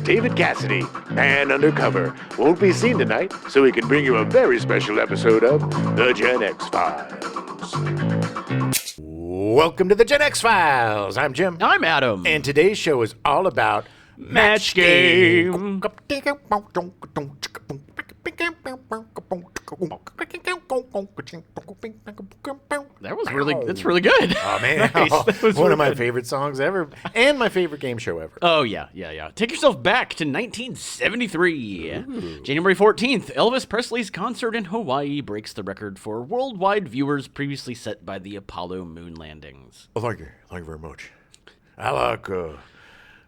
David Cassidy, man undercover, won't be seen tonight, so we can bring you a very special episode of The Gen X Files. Welcome to The Gen X Files. I'm Jim. I'm Adam. And today's show is all about Match Game. That's really good. Oh, man. Nice. That was One really of my good. favorite songs ever, and my favorite game show ever. Oh, yeah. Take yourself back to 1973. Ooh. January 14th, Elvis Presley's concert in Hawaii breaks the record for worldwide viewers previously set by the Apollo moon landings. Oh, thank you. Thank you very much. I like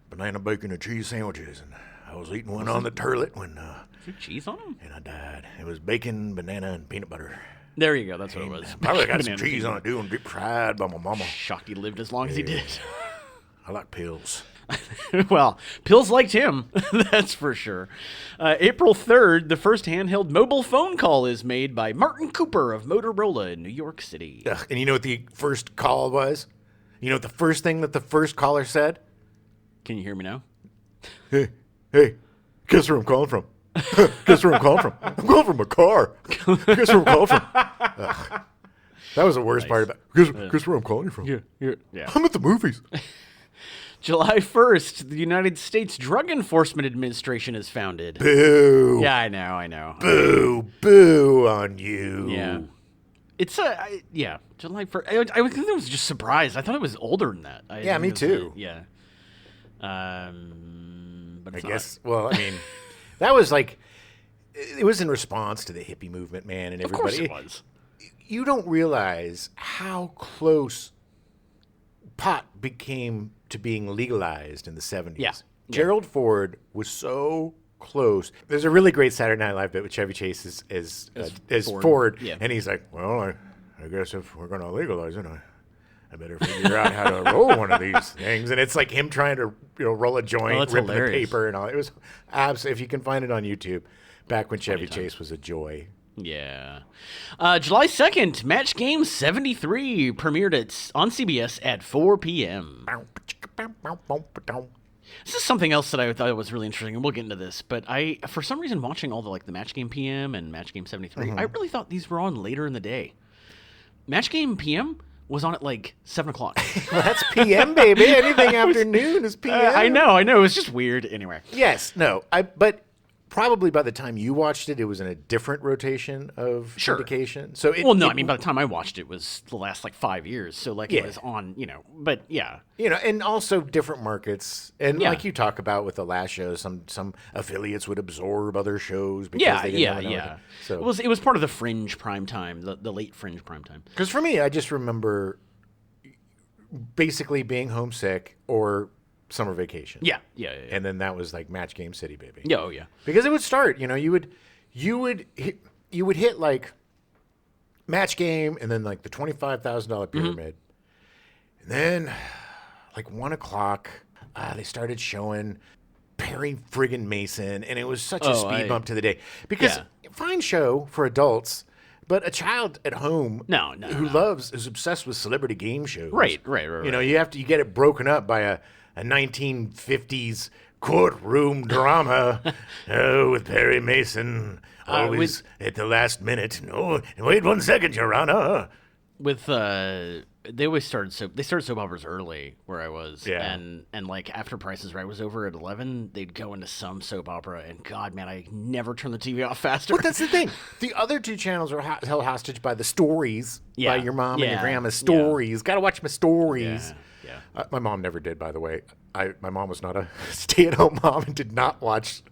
banana, bacon, and cheese sandwiches, and I was eating one on the toilet when... Is there cheese on them? And I died. It was bacon, banana, and peanut butter. There you go. That's what it was. Probably got some cheese on it, too, and deep fried by my mama. Shocked he lived as long as he did. I like pills. Well, pills liked him, that's for sure. April 3rd, the first handheld mobile phone call is made by Martin Cooper of Motorola in New York City. And you know what the first call was? You know what the first thing that the first caller said? Can you hear me now? Hey, guess where I'm calling from? Guess where I'm calling from? I'm calling from a car. Guess where I'm calling from? Ugh. That was the worst part about it. Guess where I'm calling you from? Yeah. I'm at the movies. July 1st, the United States Drug Enforcement Administration is founded. Boo. Yeah, I know. Boo on you. Yeah. It's July 1st. I think I was just surprised. I thought it was older than that. Yeah, me too. Yeah. But I guess, well, I mean, that was like, it was in response to the hippie movement, man, and everybody. Of course it was. You don't realize how close pot became to being legalized in the 70s. Yeah. Gerald Ford was so close. There's a really great Saturday Night Live bit with Chevy Chase as Ford. Yeah. And he's like, well, I guess if we're going to legalize it, I better figure out how to roll one of these things. And it's like him trying to roll a joint, ripping the paper and all. It was absolutely, if you can find it on YouTube, back when Chevy Chase was a joy. Yeah. July 2nd, Match Game 73 premiered on CBS at 4 p.m. This is something else that I thought was really interesting, and we'll get into this, but for some reason, watching all the Match Game PM and Match Game 73, I really thought these were on later in the day. Match Game PM was on at 7 o'clock. Well, that's PM, baby. Anything after noon is PM. I know. It was just weird. Anyway. Yes, no. But probably by the time you watched it, it was in a different rotation of syndication. So I mean, by the time I watched it was the last 5 years. So it was on, but yeah. and also different markets. And like you talk about with the last show, some affiliates would absorb other shows because they didn't know. So it was part of the fringe prime time, the late fringe prime time. Because for me, I just remember basically being homesick or summer vacation. Yeah. And then that was Match Game City, baby. Yeah, oh yeah. Because it would start, you would hit Match Game and then the $25,000 pyramid. And then 1 o'clock, they started showing Perry friggin' Mason, and it was such a speed bump to the day. Because fine show for adults, but a child at home who is obsessed with celebrity game shows. Right. You get it broken up by a 1950s courtroom drama with Perry Mason always at the last minute. No, wait 1 second, Your Honor. With they started soap operas early where I was, and after Price is Right was over at 11, they'd go into some soap opera, and God, man, I never turned the TV off faster. But that's the thing. The other two channels are held hostage by the stories, by your mom and your grandma's stories. Got to watch my stories. Yeah. My mom never did, by the way. My mom was not a stay-at-home mom and did not watch.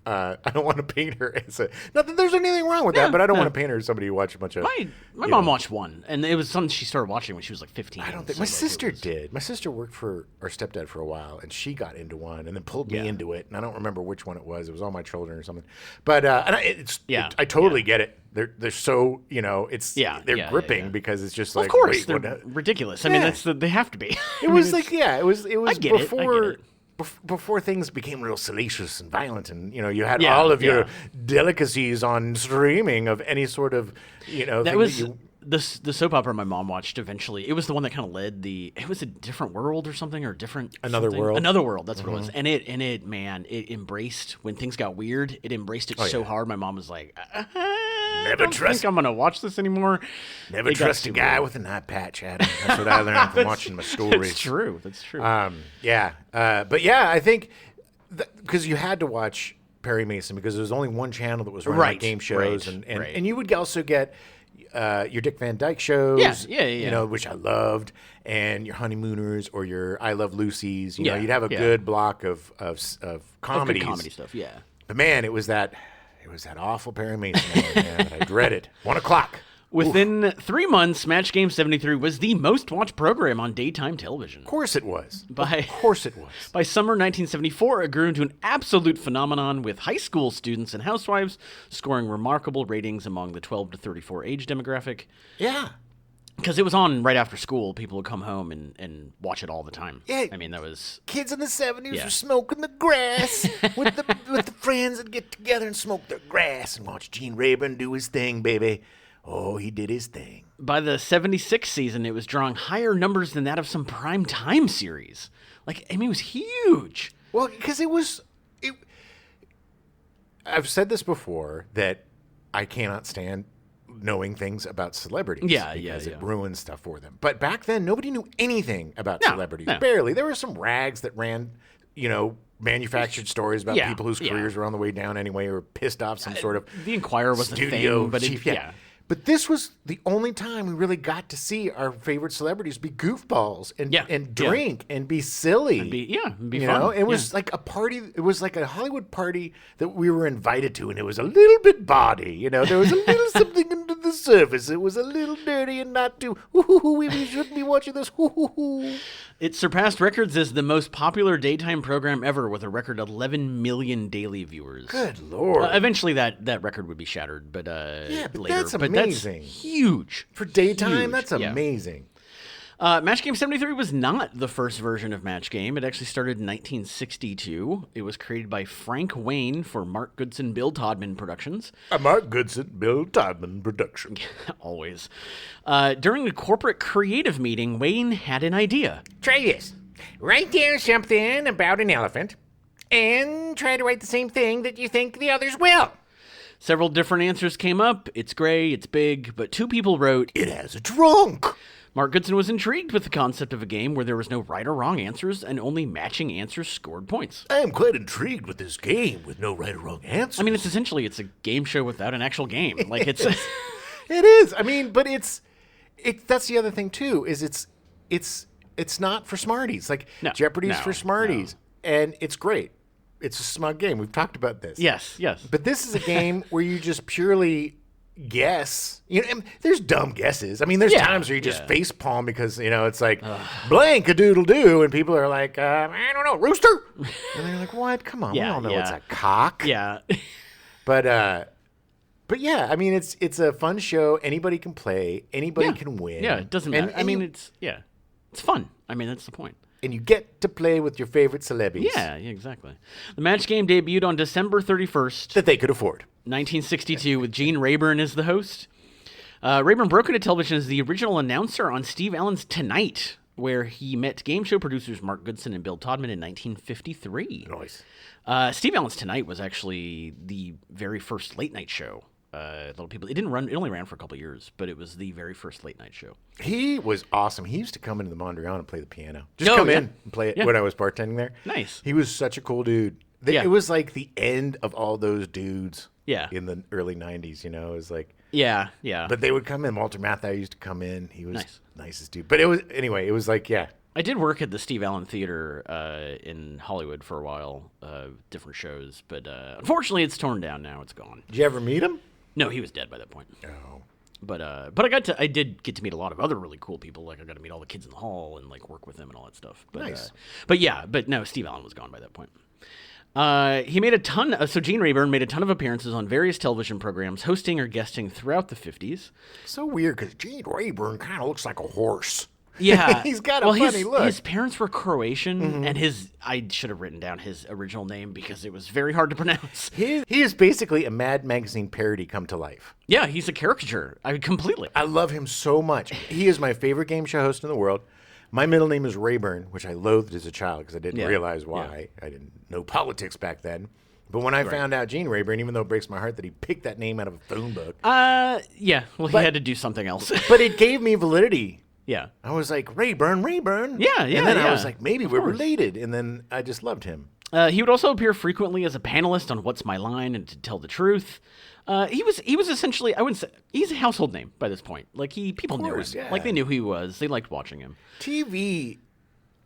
I don't want to paint her as not that there's anything wrong with that, but I don't want to paint her as somebody who watched a bunch of. My mom watched one, and it was something she started watching when she was 15. I don't think my sister did. My sister worked for our stepdad for a while, and she got into one, and then pulled me into it. And I don't remember which one it was. It was All My Children or something. But I totally get it. They're so they're gripping because it's just of course they're ridiculous. I mean they have to be. It was it was before. Before things became real salacious and violent, and you had all of your delicacies on streaming of any sort of that was the soap opera my mom watched eventually, it was the one that kind of led it was A Different World or something, or Another something. World. Another World, that's what it was. And it man, it embraced, when things got weird, it embraced it so hard. My mom was like, I don't think I'm going to watch this anymore. Never trust a guy with an eye patch, Adam. That's what I learned from watching my stories. That's true. That's true. But yeah, I think because you had to watch Perry Mason because there was only one channel that was running like game shows, and you would also get your Dick Van Dyke shows, you know, which I loved, and your Honeymooners or your I Love Lucy's. You know, you'd have a good block of comedies, comedy stuff. Yeah. But man, it was that awful Perry Mason hour, man, that I dreaded. 1:00. Within 3 months, Match Game 73 was the most watched program on daytime television. Of course it was. By summer 1974, it grew into an absolute phenomenon, with high school students and housewives scoring remarkable ratings among the 12 to 34 age demographic. Yeah. Because it was on right after school. People would come home and watch it all the time. Yeah. I mean, that was... Kids in the 70s were smoking the grass with the friends that get together and smoke their grass and watch Gene Rayburn do his thing, baby. Oh, he did his thing. By the 76 season, it was drawing higher numbers than that of some prime time series. Like, I mean, it was huge. Well, because I've said this before, that I cannot stand knowing things about celebrities. Because it ruins stuff for them. But back then, nobody knew anything about celebrities. No. Barely. There were some rags that ran, you know, manufactured stories about people whose careers were on the way down anyway, or pissed off some sort of The Enquirer was studio the thing, but But this was the only time we really got to see our favorite celebrities be goofballs and drink and be silly. And be fun. Know? It was like a party. It was like a Hollywood party that we were invited to, and it was a little bit bawdy. You know, there was a little something under the surface. It was a little dirty and not too, we shouldn't be watching this. It surpassed records as the most popular daytime program ever, with a record 11 million daily viewers. Good Lord. Eventually that record would be shattered, but but later. that's amazing. That's huge. For daytime, Huge. that's amazing. Match Game 73 was not the first version of Match Game. It actually started in 1962. It was created by Frank Wayne for Mark Goodson, Bill Todman Productions. A Mark Goodson, Bill Todman Production. Always. During a corporate creative meeting, Wayne had an idea. Try this. Write down something about an elephant and try to write the same thing that you think the others will. Several different answers came up. It's gray, it's big, but 2 people wrote, "It has a trunk." Mark Goodson was intrigued with the concept of a game where there was no right or wrong answers and only matching answers scored points. I am quite intrigued with this game with no right or wrong answers. I mean, it's a game show without an actual game. Like it's It is. I mean, but it's that's the other thing too, is it's not for smarties. Like Jeopardy's for smarties, and it's great. It's a smug game. We've talked about this. Yes. But this is a game where you just purely guess. You know, and there's dumb guesses. I mean, there's times where you just face palm because, you know, it's like blank a doodle doo, and people are like, I don't know, rooster. And they're like, what? Come on, we all know it's a cock. Yeah. But yeah, I mean, it's a fun show. Anybody can play. Anybody can win. Yeah, it doesn't matter. It's fun. I mean, that's the point. And you get to play with your favorite celebs. Yeah, exactly. The Match Game debuted on December 31st. That they could afford. 1962, with Gene Rayburn as the host. Rayburn broke into television as the original announcer on Steve Allen's Tonight, where he met game show producers Mark Goodson and Bill Todman in 1953. Nice. Steve Allen's Tonight was actually the very first late night show. It only ran for a couple of years, but it was the very first late night show. He was awesome. He used to come into the Mondrian and play the piano. Just come in and play it when I was bartending there. Nice. He was such a cool dude. It was like the end of all those dudes in the early 90s, you know. It was like... Yeah. But they would come in. Walter Matthau used to come in. He was nicest dude. But it was like, I did work at the Steve Allen Theater in Hollywood for a while, different shows. But unfortunately, it's torn down now. It's gone. Did you ever meet him? No, he was dead by that point. Oh. But I did get to meet a lot of other really cool people. Like I got to meet all the kids in the hall and like work with them and all that stuff. But, nice. But no, Steve Allen was gone by that point. He made so Gene Rayburn made a ton of appearances on various television programs, hosting or guesting throughout the 50s. So weird, because Gene Rayburn kind of looks like a horse. Yeah. He's got a funny look. His parents were Croatian, and I should have written down his original name because it was very hard to pronounce. He is basically a Mad Magazine parody come to life. Yeah, he's a caricature. Completely. I love him so much. He is my favorite game show host in the world. My middle name is Rayburn, which I loathed as a child because I didn't realize why. I didn't know politics back then. But when I found out Gene Rayburn, even though it breaks my heart that he picked that name out of a phone book. Yeah. Well, he had to do something else. But it gave me validity. Yeah. I was like, Rayburn. Yeah, And then I was like, maybe we're related. And then I just loved him. He would also appear frequently as a panelist on What's My Line and To Tell the Truth. He was essentially, I wouldn't say, he's a household name by this point. Like, people knew him. Yeah. Like, they knew who he was. They liked watching him. TV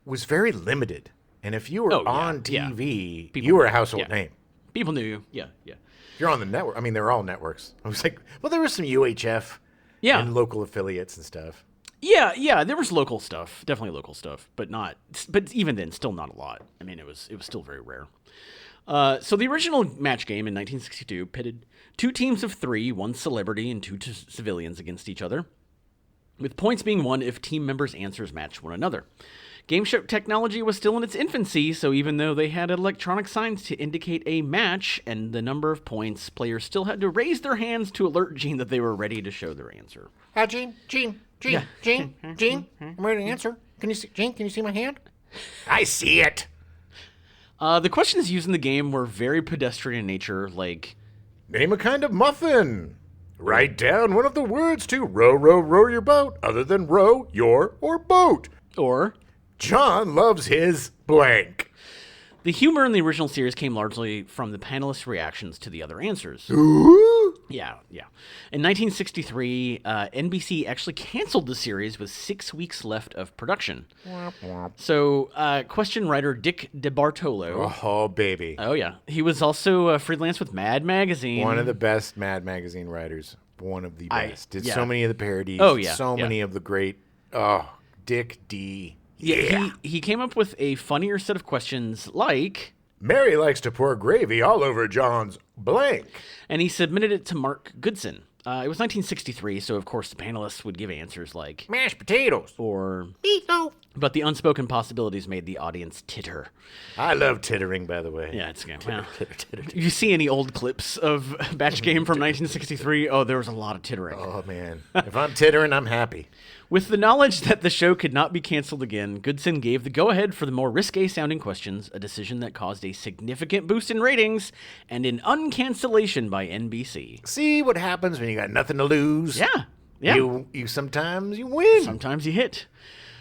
was very limited. And if you were on TV, you were a household name. People knew you. Yeah. If you're on the network. I mean, they're all networks. I was like, well, there was some UHF and local affiliates and stuff. Yeah, there was local stuff, definitely local stuff, but even then, still not a lot. I mean, it was still very rare. So the original match game in 1962 pitted two teams of three, one celebrity and two civilians against each other, with points being won if team members' answers matched one another. Game show technology was still in its infancy, so even though they had electronic signs to indicate a match and the number of points, players still had to raise their hands to alert Gene that they were ready to show their answer. Gene, I'm ready to answer. Can you see, Gene, can you see my hand? I see it. The questions used in the game were very pedestrian in nature, like... Name a kind of muffin. Write down one of the words to row, row, row your boat, other than row, your, or boat. Or... John loves his blank. The humor in the original series came largely from the panelists' reactions to the other answers. Ooh. Yeah. In 1963, NBC actually canceled the series with 6 weeks left of production. So, question writer Dick DeBartolo. Oh, baby. Oh, yeah. He was also freelance with Mad Magazine. One of the best Mad Magazine writers. One of the best. Did so many of the parodies. Oh, yeah. So many of the great... Dick D. Yeah. He came up with a funnier set of questions like... Mary likes to pour gravy all over John's blank. And he submitted it to Mark Goodson. It was 1963, so of course the panelists would give answers like... Mashed potatoes. Or... Meatloaf. But the unspoken possibilities made the audience titter. I love tittering, by the way. Yeah, it's good. Well, you see any old clips of Batch Game from 1963? Oh, there was a lot of tittering. Oh, man. If I'm tittering, I'm happy. With the knowledge that the show could not be canceled again, Goodson gave the go-ahead for the more risque-sounding questions, a decision that caused a significant boost in ratings and an uncancellation by NBC. See what happens when you got nothing to lose? Yeah. You sometimes you win. Sometimes you hit.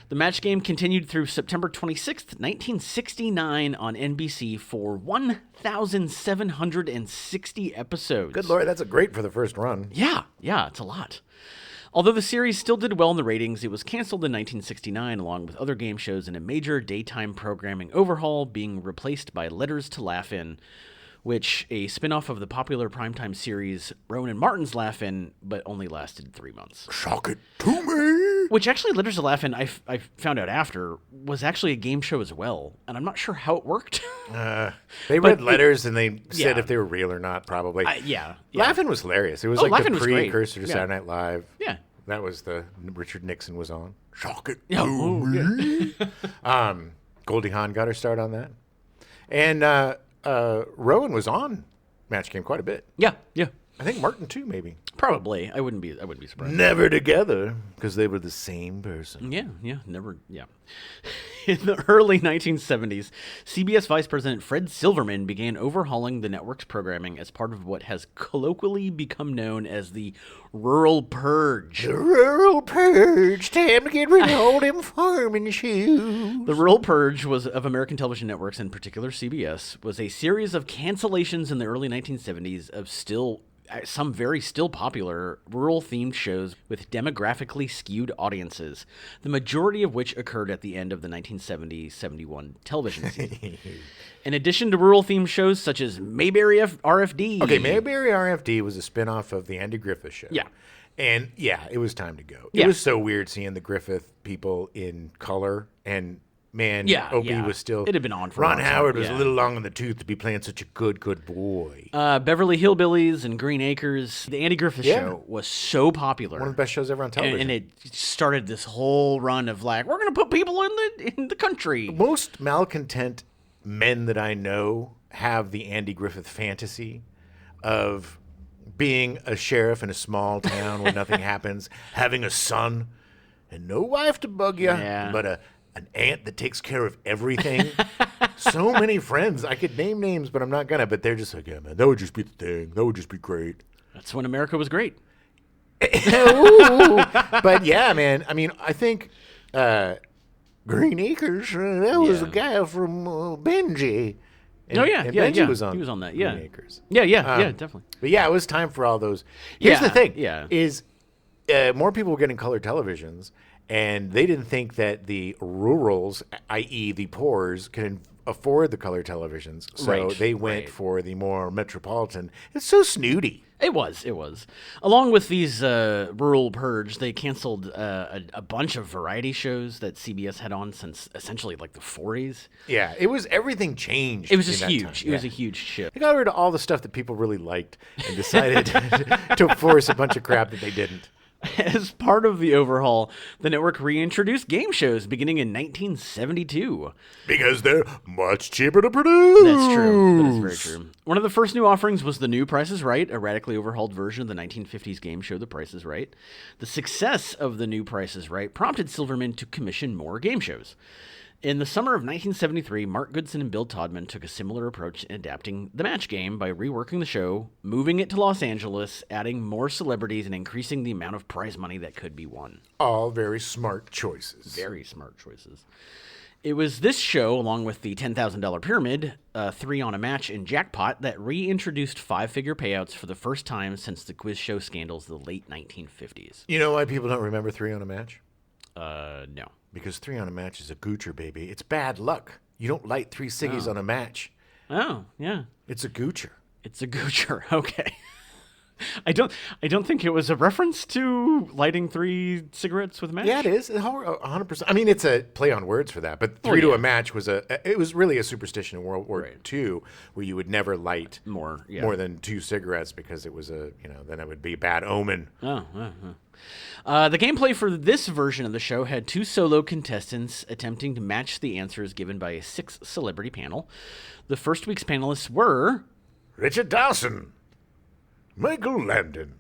The match game continued through September 26th, 1969 on NBC for 1,760 episodes. Good Lord, that's great for the first run. Yeah, it's a lot. Although the series still did well in the ratings, it was canceled in 1969 along with other game shows in a major daytime programming overhaul, being replaced by Letters to Laugh In, which a spin-off of the popular primetime series Rowan and Martin's Laugh In, but only lasted 3 months. Shock it to me. Which actually, Letters to Laugh In, I found out after, was actually a game show as well, and I'm not sure how it worked. They read letters and they said if they were real or not, probably. Yeah. Laughin' was hilarious. It was like the precursor to Saturday Night Live. Yeah. That was the Richard Nixon was on. Shock it Yeah. to me. Goldie Hawn got her start on that. And Rowan was on Match Game quite a bit. Yeah. I think Martin too, maybe. Probably. I wouldn't be surprised. Never together, because they were the same person. Yeah, never, yeah. In the early 1970s, CBS Vice President Fred Silverman began overhauling the network's programming as part of what has colloquially become known as the Rural Purge. The Rural Purge, time to get rid of all them farming shoes. The Rural Purge was of American television networks, in particular CBS, was a series of cancellations in the early 1970s of some very still popular rural-themed shows with demographically skewed audiences, the majority of which occurred at the end of the 1970-71 television season. In addition to rural-themed shows such as Mayberry RFD. Okay, Mayberry RFD was a spinoff of the Andy Griffith Show. Yeah. And, yeah, it was time to go. Yeah. It was so weird seeing the Griffith people in color and man, Yeah, Opie yeah. was still. It had been on for a Ron long time, Howard was a yeah. little long in the tooth to be playing such a good boy. Beverly Hillbillies and Green Acres. The Andy Griffith Yeah. Show was so popular. One of the best shows ever on television. and it started this whole run of like, we're going to put people in the country. Most malcontent men that I know have the Andy Griffith fantasy of being a sheriff in a small town where nothing happens, having a son and no wife to bug you, Yeah. but an aunt that takes care of everything. So many friends. I could name names, but I'm not gonna. But they're just like, yeah, man, that would just be the thing. That would just be great. That's when America was great. Ooh. But yeah, man. I mean, I think Green Acres. That was Yeah. the guy from Benji. And, Oh, yeah, and yeah, Benji yeah. was on. He was on that, yeah. Green Acres. Yeah, definitely. But yeah, it was time for all those. Here's the Yeah, thing: yeah. is more people were getting color televisions, and they didn't think that the rurals, i.e., the poors, can afford the color televisions. So Right, they went right. for the more metropolitan. It's so snooty. It was. Along with these rural purge, they canceled a bunch of variety shows that CBS had on since essentially like the 40s. Yeah, it was everything changed. It was in just that huge. time. It was a Yeah. huge shift. They got rid of all the stuff that people really liked and decided to force a bunch of crap that they didn't. As part of the overhaul, the network reintroduced game shows beginning in 1972. Because they're much cheaper to produce. That's true. That is very true. One of the first new offerings was The New Price is Right, a radically overhauled version of the 1950s game show The Price is Right. The success of The New Price is Right prompted Silverman to commission more game shows. In the summer of 1973, Mark Goodson and Bill Todman took a similar approach in adapting the match game by reworking the show, moving it to Los Angeles, adding more celebrities, and increasing the amount of prize money that could be won. All very smart choices. Very smart choices. It was this show, along with the $10,000 Pyramid, 3 on a Match, and Jackpot, that reintroduced 5-figure payouts for the first time since the quiz show scandals of the late 1950s. You know why people don't remember 3 on a match? No. Because 3 on a match is a goocher, baby. It's bad luck. You don't light 3 ciggies on a match. Oh, yeah. It's a goocher. It's a goocher. Okay. I don't think it was a reference to lighting 3 cigarettes with a match. Yeah, it is. 100%. I mean, it's a play on words for that. But 3 to yeah. a match was it was really a superstition in World War II where you would never light More than 2 cigarettes because it was then it would be a bad omen. The gameplay for this version of the show had 2 solo contestants attempting to match the answers given by a 6-celebrity panel. The first week's panelists were Richard Dawson, Michael Landon,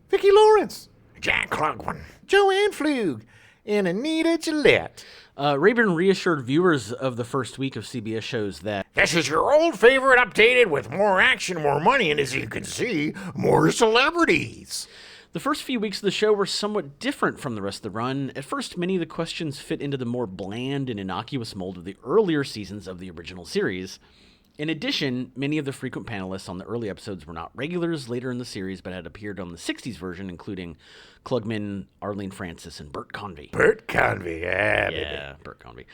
Vicki Lawrence, Jack Klugman, Joanne Flug, and Anita Gillette. Rayburn reassured viewers of the first week of CBS shows that This is your old favorite updated with more action, more money, and as you can see, more celebrities. the first few weeks of the show were somewhat different from the rest of the run. At first, many of the questions fit into the more bland and innocuous mold of the earlier seasons of the original series. In addition, many of the frequent panelists on the early episodes were not regulars later in the series, but had appeared on the 60s version, including Klugman, Arlene Francis, and Bert Convy. Bert Convy, yeah, baby. Yeah, Bert Convy.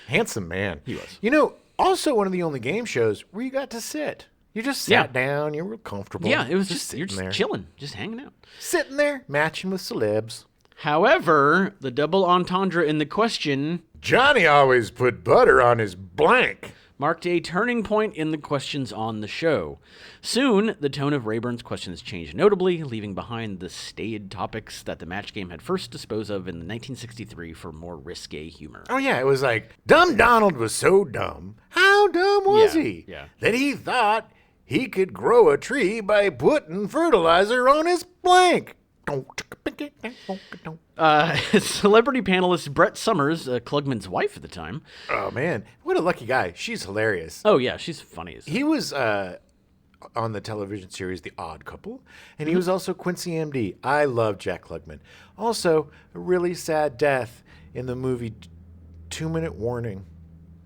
Handsome man. He was. You know, also one of the only game shows where you got to sit. You just sat down, you were real comfortable. Yeah, it was just sitting you're just there. chilling, just hanging out. Sitting there, matching with celebs. However, the double entendre in the question Johnny always put butter on his blank. marked a turning point in the questions on the show. Soon, the tone of Rayburn's questions changed notably, leaving behind the staid topics that the match game had first disposed of in 1963 for more risque humor. Oh, yeah, it was like, Dumb Donald was so dumb. How dumb was Yeah, he? yeah. That he thought he could grow a tree by putting fertilizer on his blank. Celebrity panelist Brett Summers, Klugman's wife at the time. Oh, man. What a lucky guy. She's hilarious. Oh, yeah, she's funny as He was on the television series The Odd Couple, and he was also Quincy MD. I love Jack Klugman. Also, a really sad death in the movie 2 Minute Warning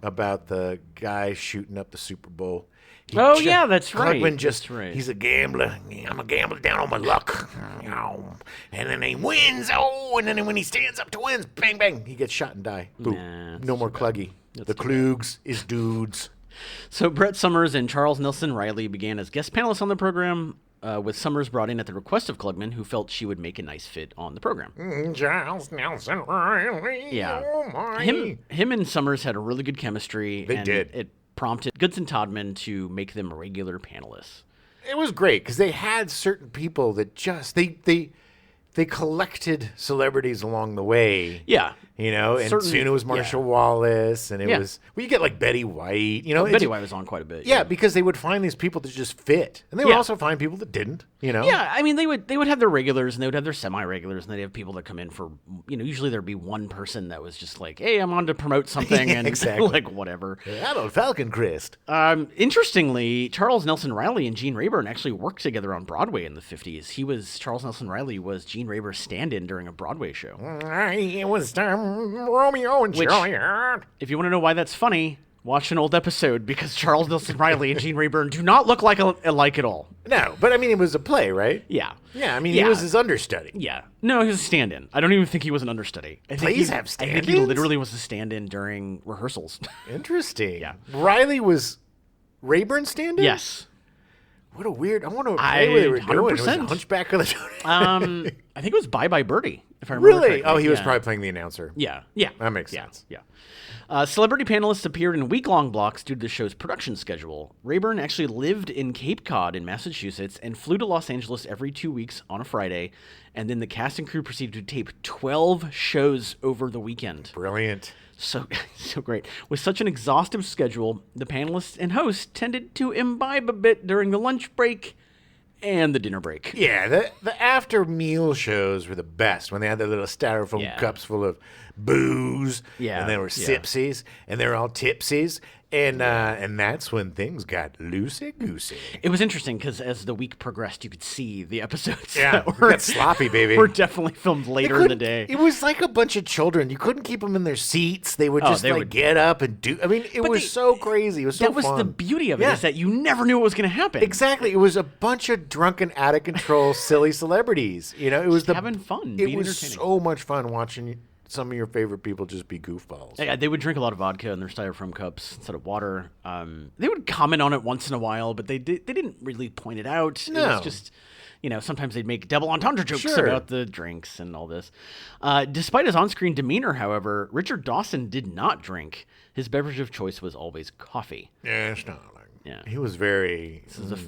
about the guy shooting up the Super Bowl. Oh, yeah, that's right. Klugman just, That's right. he's a gambler. I'm a gambler down on my luck. And then he wins. Oh, and then when he stands up to wins, bang, bang, he gets shot and die. Boom. Nah, that's no more Kluggy. The Klugs is dudes. So Brett Summers and Charles Nelson Riley began as guest panelists on the program. with Summers brought in at the request of Klugman, who felt she would make a nice fit on the program. Giles Nelson Riley. Yeah. Oh my. Him and Summers had a really good chemistry. They and did. It prompted Goodson Todman to make them regular panelists. It was great because they had certain people that just they collected celebrities along the way. Yeah. You know, and soon it was Marshall Wallace, and it was you get like Betty White. You know, Betty White was on quite a bit. Yeah, because they would find these people that just fit, and they would also find people that didn't. You know. Yeah, I mean they would have their regulars and they would have their semi-regulars, and they'd have people that come in for usually there'd be one person that was just like, hey, I'm on to promote something, and exactly. like whatever. Hello, Falcon Crest. Interestingly, Charles Nelson Riley and Gene Rayburn actually worked together on Broadway in the 50s. Charles Nelson Riley was Gene Raybur's stand-in during a Broadway show. It was Romeo and Juliet. If you want to know why that's funny, watch an old episode because Charles Nelson Riley and Gene Rayburn do not look alike at all. No, but I mean, it was a play, right? Yeah. Yeah, I mean, he was his understudy. Yeah. No, he was a stand-in. I don't even think he was an understudy. Plays have I stand-ins? think he literally was a stand-in during rehearsals. Interesting. Yeah. Riley was Rayburn stand-in? Yes. What a weird. I wonder what play they were doing. It was 100%. Hunchback of the Notre I think it was Bye Bye Birdie, if I remember Really? correctly. Oh, he was probably playing the announcer. Yeah. Yeah. That makes sense. Yeah. Celebrity panelists appeared in week-long blocks due to the show's production schedule. Rayburn actually lived in Cape Cod in Massachusetts and flew to Los Angeles every 2 weeks on a Friday, and then the cast and crew proceeded to tape 12 shows over the weekend. Brilliant. So great. With such an exhaustive schedule, the panelists and hosts tended to imbibe a bit during the lunch break and the dinner break. Yeah, the after meal shows were the best when they had their little styrofoam cups full of booze. Yeah, and they were sipsies, and they were all tipsies, and that's when things got loosey goosey. It was interesting because as the week progressed, you could see the episodes. Yeah, that it were got sloppy, baby. Were definitely filmed later in the day. It was like a bunch of children. You couldn't keep them in their seats. They would just get up and do. I mean, it was so crazy. It was so fun. That was the beauty of it, is that you never knew what was going to happen. Exactly. It was a bunch of drunken, out of control, silly celebrities. You know, it was having fun. It was so much fun watching some of your favorite people just be goofballs. Yeah, they would drink a lot of vodka in their styrofoam cups instead of water. They would comment on it once in a while, but they didn't really point it out. No. It was just, sometimes they'd make double entendre jokes about the drinks and all this. Despite his on-screen demeanor, however, Richard Dawson did not drink. His beverage of choice was always coffee. Yes, darling. Yeah. He was very... This is the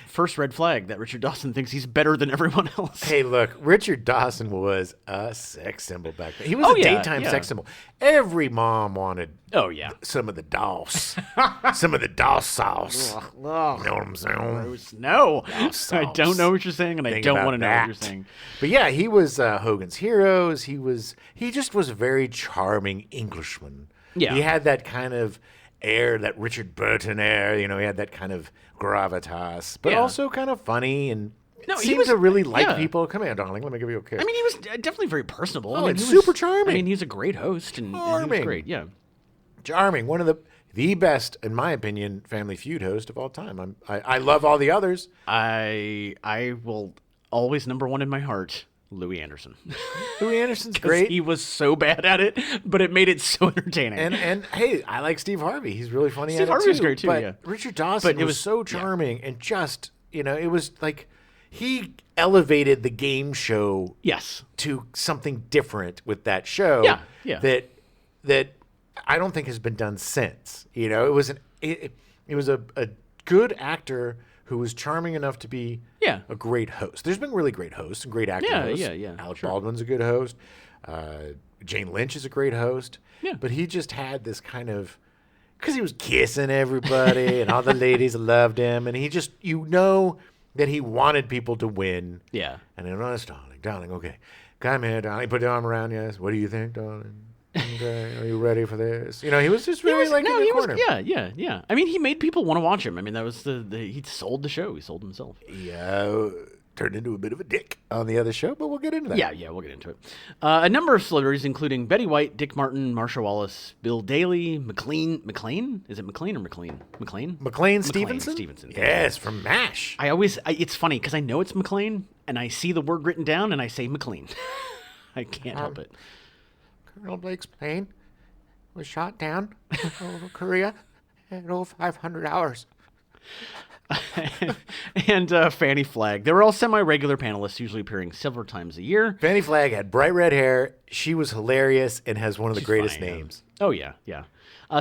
first red flag that Richard Dawson thinks he's better than everyone else. Hey, look, Richard Dawson was a sex symbol back then. He was a daytime sex symbol. Every mom wanted some of the DOS. Some of the DOS sauce. You know what I'm saying? No. I don't know what you're saying, and I don't want to know what you're saying. But yeah, he was Hogan's Heroes. He just was a very charming Englishman. Yeah. He had that kind of air, that Richard Burton air. He had that kind of gravitas, but also kind of funny and seemed to really like people. Come here, darling. Let me give you a kiss. I mean, he was definitely very personable. Oh, super charming. I mean, he's a great host, and he was great. Yeah, charming. One of the best, in my opinion, Family Feud host of all time. I love all the others. I will always number one in my heart. Louis Anderson. Louis Anderson's great. He was so bad at it, but it made it so entertaining. And hey, I like Steve Harvey. He's really funny. Steve Harvey was great too. But yeah. Richard Dawson was so charming and just it was like he elevated the game show to something different with that show. Yeah. That I don't think has been done since. It was a good actor who was charming enough to be a great host. There's been really great hosts and great acting hosts. Yeah. Alec Baldwin's a good host. Jane Lynch is a great host. Yeah. But he just had this kind of, because he was kissing everybody and all the ladies loved him. And he just, that he wanted people to win. Yeah. And then, darling, okay. Come here, darling. Put your arm around you. What do you think, darling? Okay, are you ready for this? He was just really in the corner. Yeah. I mean, he made people want to watch him. I mean, that was he sold the show. He sold himself. Yeah, turned into a bit of a dick on the other show, but we'll get into that. Yeah, we'll get into it. A number of celebrities, including Betty White, Dick Martin, Marsha Wallace, Bill Daly, McLean? Is it McLean or McLean? McLean Stevenson? Stevenson. Yes, from MASH. It's funny because I know it's McLean, and I see the word written down, and I say McLean. I can't help it. Colonel Blake's plane was shot down over Korea at 0500 hours. and Fanny Flagg. They were all semi-regular panelists, usually appearing several times a year. Fanny Flagg had bright red hair. She was hilarious and has one of the greatest funny, yeah. names. Oh, yeah, yeah.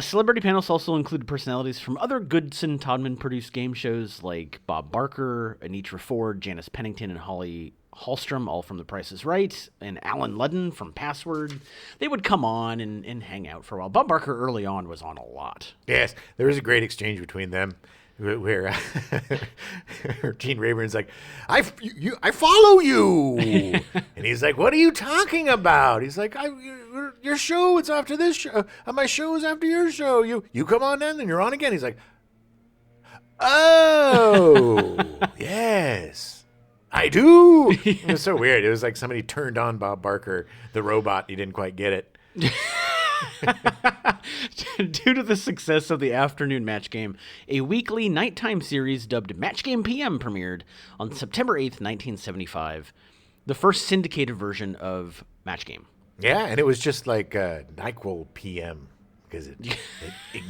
Celebrity panels also included personalities from other Goodson-Todman-produced game shows like Bob Barker, Anitra Ford, Janice Pennington, and Holly Hallstrom, all from The Price is Right, and Alan Ludden from Password. They would come on and hang out for a while. Bob Barker early on was on a lot. Yes, there was a great exchange between them where Gene Rayburn's like, I follow you. And he's like, what are you talking about? He's like, your show is after this show. My show is after your show. You come on in, then you're on again. He's like, oh, yes, I do. It was so weird. It was like somebody turned on Bob Barker, the robot. He didn't quite get it. Due to the success of the afternoon match game, a weekly nighttime series dubbed Match Game PM premiered on September 8th, 1975, the first syndicated version of Match Game. Yeah, and it was just like NyQuil PM because it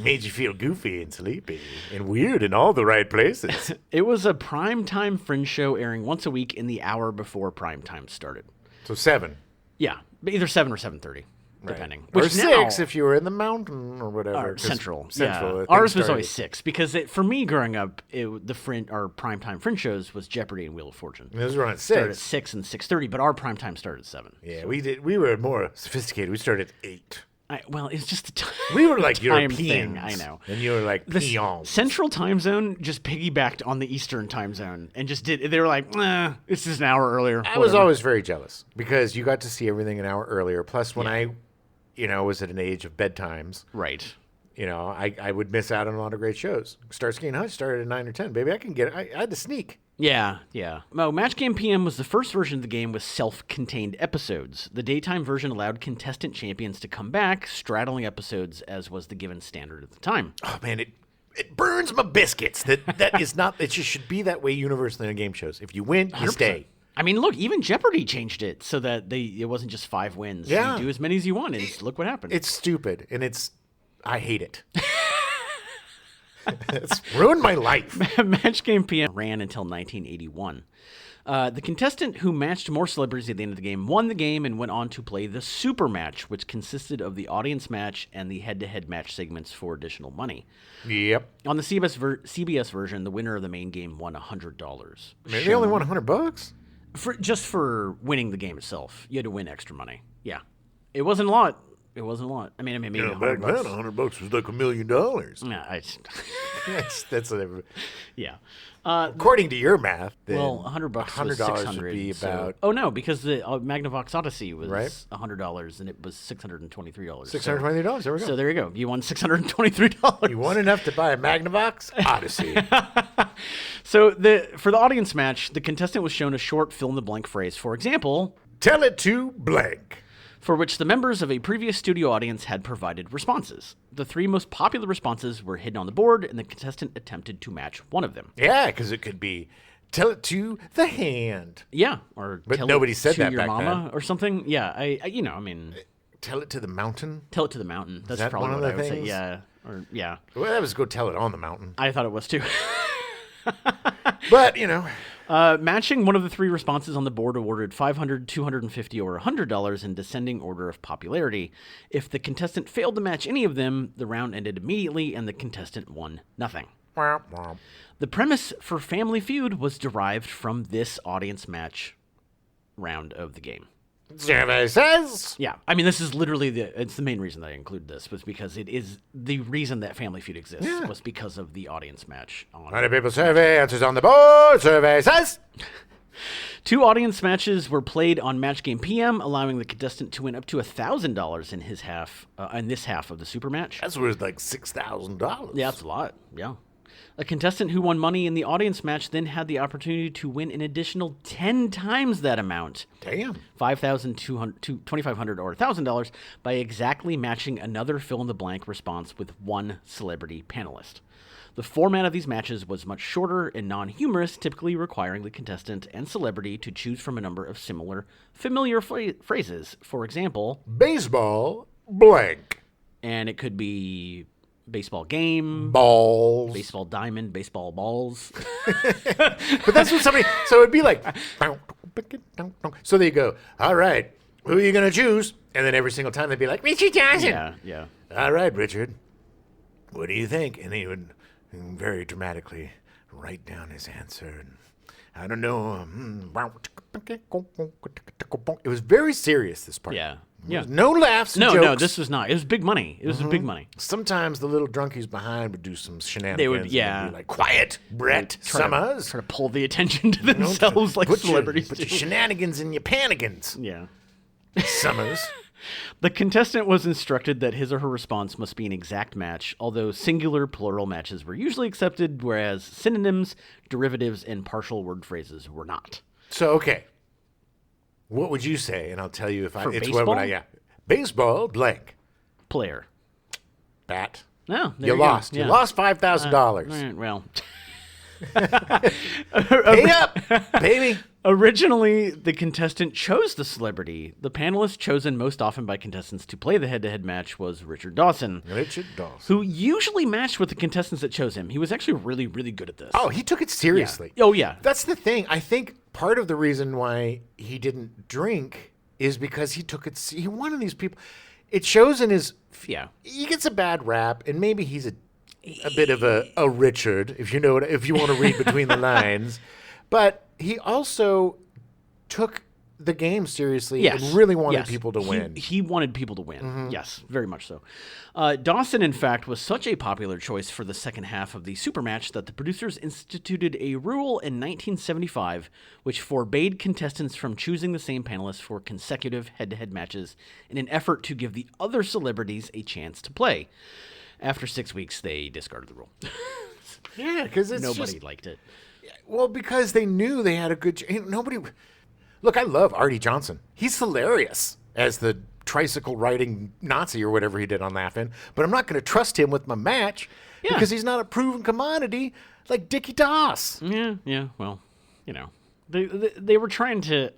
made you feel goofy and sleepy and weird in all the right places. It was a primetime fringe show airing once a week in the hour before primetime started. So 7. Yeah, either 7 or 7:30. Depending. Or Which 6 if you were in the mountain or whatever. Central. Central. Yeah. Ours was always 6 because for me growing up, the primetime fringe shows was Jeopardy and Wheel of Fortune. Those were on at 6. Started at 6 and 6:30, but our primetime started at 7. Yeah, so. We were more sophisticated. We started at 8. Well, it's just a time. We were like Europeans. Thing, I know. And you were like peons. Central time zone just piggybacked on the Eastern time zone and just did. They were like, this is an hour earlier. I was always very jealous because you got to see everything an hour earlier. Plus, when I was at an age of bedtimes. Right. I would miss out on a lot of great shows. Starsky and Hutch started at 9 or 10. Baby, I can get it. I had to sneak. Yeah, yeah. No, Match Game PM was the first version of the game with self-contained episodes. The daytime version allowed contestant champions to come back, straddling episodes as was the given standard at the time. Oh, man, it burns my biscuits. That is not, it just should be that way universally on game shows. If you win, you 100%. Stay. I mean, look, even Jeopardy changed it so that it wasn't just 5 wins. Yeah. You do as many as you want, and look what happened. It's stupid, and I hate it. It's ruined my life. Match Game PM ran until 1981. The contestant who matched more celebrities at the end of the game won the game and went on to play the Super Match, which consisted of the audience match and the head-to-head match segments for additional money. Yep. On the CBS version, the winner of the main game won $100. They only won $100? Just for winning the game itself. You had to win extra money. Yeah. It wasn't a lot. I mean, maybe $100. Back then, $100 was like $1 million. Yeah, that's yeah. According to your math, then $100 was $600 would be so, about. Oh no, because the Magnavox Odyssey was right? $100 and it was $623. $623. There we go. So there you go. You won $623. You won enough to buy a Magnavox Odyssey. So for the audience match, the contestant was shown a short fill-in-the-blank phrase. For example, tell it to blank. For which the members of a previous studio audience had provided responses. The 3 most popular responses were hidden on the board, and the contestant attempted to match one of them. Yeah, because it could be, tell it to the hand. Yeah, or but tell nobody it said to that your back mama then. Or something. Yeah, I mean, tell it to the mountain. Tell it to the mountain. That's that probably one of what the I would things? say. Yeah, or yeah. Well, that was go tell it on the mountain. I thought it was too. But matching one of the 3 responses on the board awarded $500, $250, or $100 in descending order of popularity. If the contestant failed to match any of them, the round ended immediately and the contestant won nothing. The premise for Family Feud was derived from this audience match round of the game. Survey says. Yeah, I mean, this is literally it's the main reason that I include this was because it is the reason that Family Feud exists was because of the audience match. How many people survey? Answers on the board. Survey says. 2 audience matches were played on Match Game PM, allowing the contestant to win up to $1,000 in this half of the Super Match. That's worth like $6,000. Yeah, that's a lot. Yeah. A contestant who won money in the audience match then had the opportunity to win an additional 10 times that amount. Damn. $5,000, $2,500, or $1,000 by exactly matching another fill-in-the-blank response with one celebrity panelist. The format of these matches was much shorter and non-humorous, typically requiring the contestant and celebrity to choose from a number of familiar phrases. For example, baseball blank. And it could be baseball game, balls, baseball diamond, baseball balls. But that's what somebody. So it'd be like. So they go, all right, who are you gonna choose? And then every single time they'd be like, Richard Johnson. Yeah. All right, Richard. What do you think? And he would very dramatically write down his answer. And I don't know. It was very serious, this part. Yeah. No laughs and jokes. No, this was not. It was big money. It was big money. Sometimes the little drunkies behind would do some shenanigans. They would, and yeah. they'd be like, quiet, Brett Summers. Try to pull the attention to themselves like celebrities Put do. your shenanigans in your panigans, Yeah. Summers. The contestant was instructed that his or her response must be an exact match, although singular plural matches were usually accepted, whereas synonyms, derivatives, and partial word phrases were not. So, okay. What would you say? And I'll tell you if For it's baseball? what yeah. Baseball, blank. Player. Bat. No, You lost. You lost $5,000. All right, well. Pay up, baby. Originally, the contestant chose the celebrity. The panelist chosen most often by contestants to play the head-to-head match was Richard Dawson. Richard Dawson. Who usually matched with the contestants that chose him. He was actually really, really good at this. Oh, he took it seriously. Yeah. Oh, yeah. That's the thing. I think part of the reason why he didn't drink is because he took it. He wanted these people. It shows in his. Yeah. He gets a bad rap, and maybe he's a bit of a Richard, if you know if you want to read between the lines. But he also took the game seriously and really wanted people to win. He wanted people to win. Yes, very much so. Dawson, in fact, was such a popular choice for the second half of the super match that the producers instituted a rule in 1975 which forbade contestants from choosing the same panelists for consecutive head-to-head matches in an effort to give the other celebrities a chance to play. After 6 weeks, they discarded the rule. Yeah, because Nobody liked it. Well, because they knew they had a good. Nobody. Look, I love Artie Johnson. He's hilarious as the tricycle riding Nazi or whatever he did on Laugh-In. But I'm not going to trust him with my match because he's not a proven commodity like Dickie Doss. Yeah. Well, they were trying to.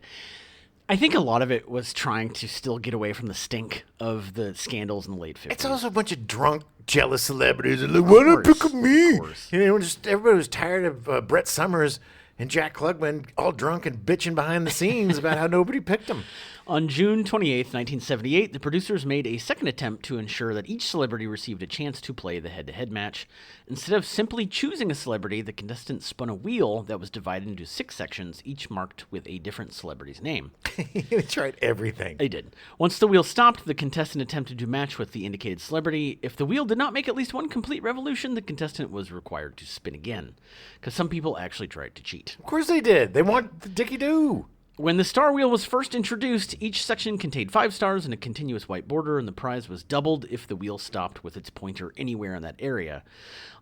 I think a lot of it was trying to still get away from the stink of the scandals in the late 50s. It's also a bunch of drunk, jealous celebrities. And like, why not pick on me? Just everybody was tired of Brett Summers and Jack Klugman all drunk and bitching behind the scenes about how nobody picked them. On June 28th, 1978, the producers made a second attempt to ensure that each celebrity received a chance to play the head-to-head match. Instead of simply choosing a celebrity, the contestants spun a wheel that was divided into 6 sections, each marked with a different celebrity's name. They tried everything. They did. Once the wheel stopped, the contestant attempted to match with the indicated celebrity. If the wheel did not make at least one complete revolution, the contestant was required to spin again. Because some people actually tried to cheat. Of course they did. They want the Dickie-Doo. When the star wheel was first introduced, each section contained 5 stars and a continuous white border, and the prize was doubled if the wheel stopped with its pointer anywhere in that area.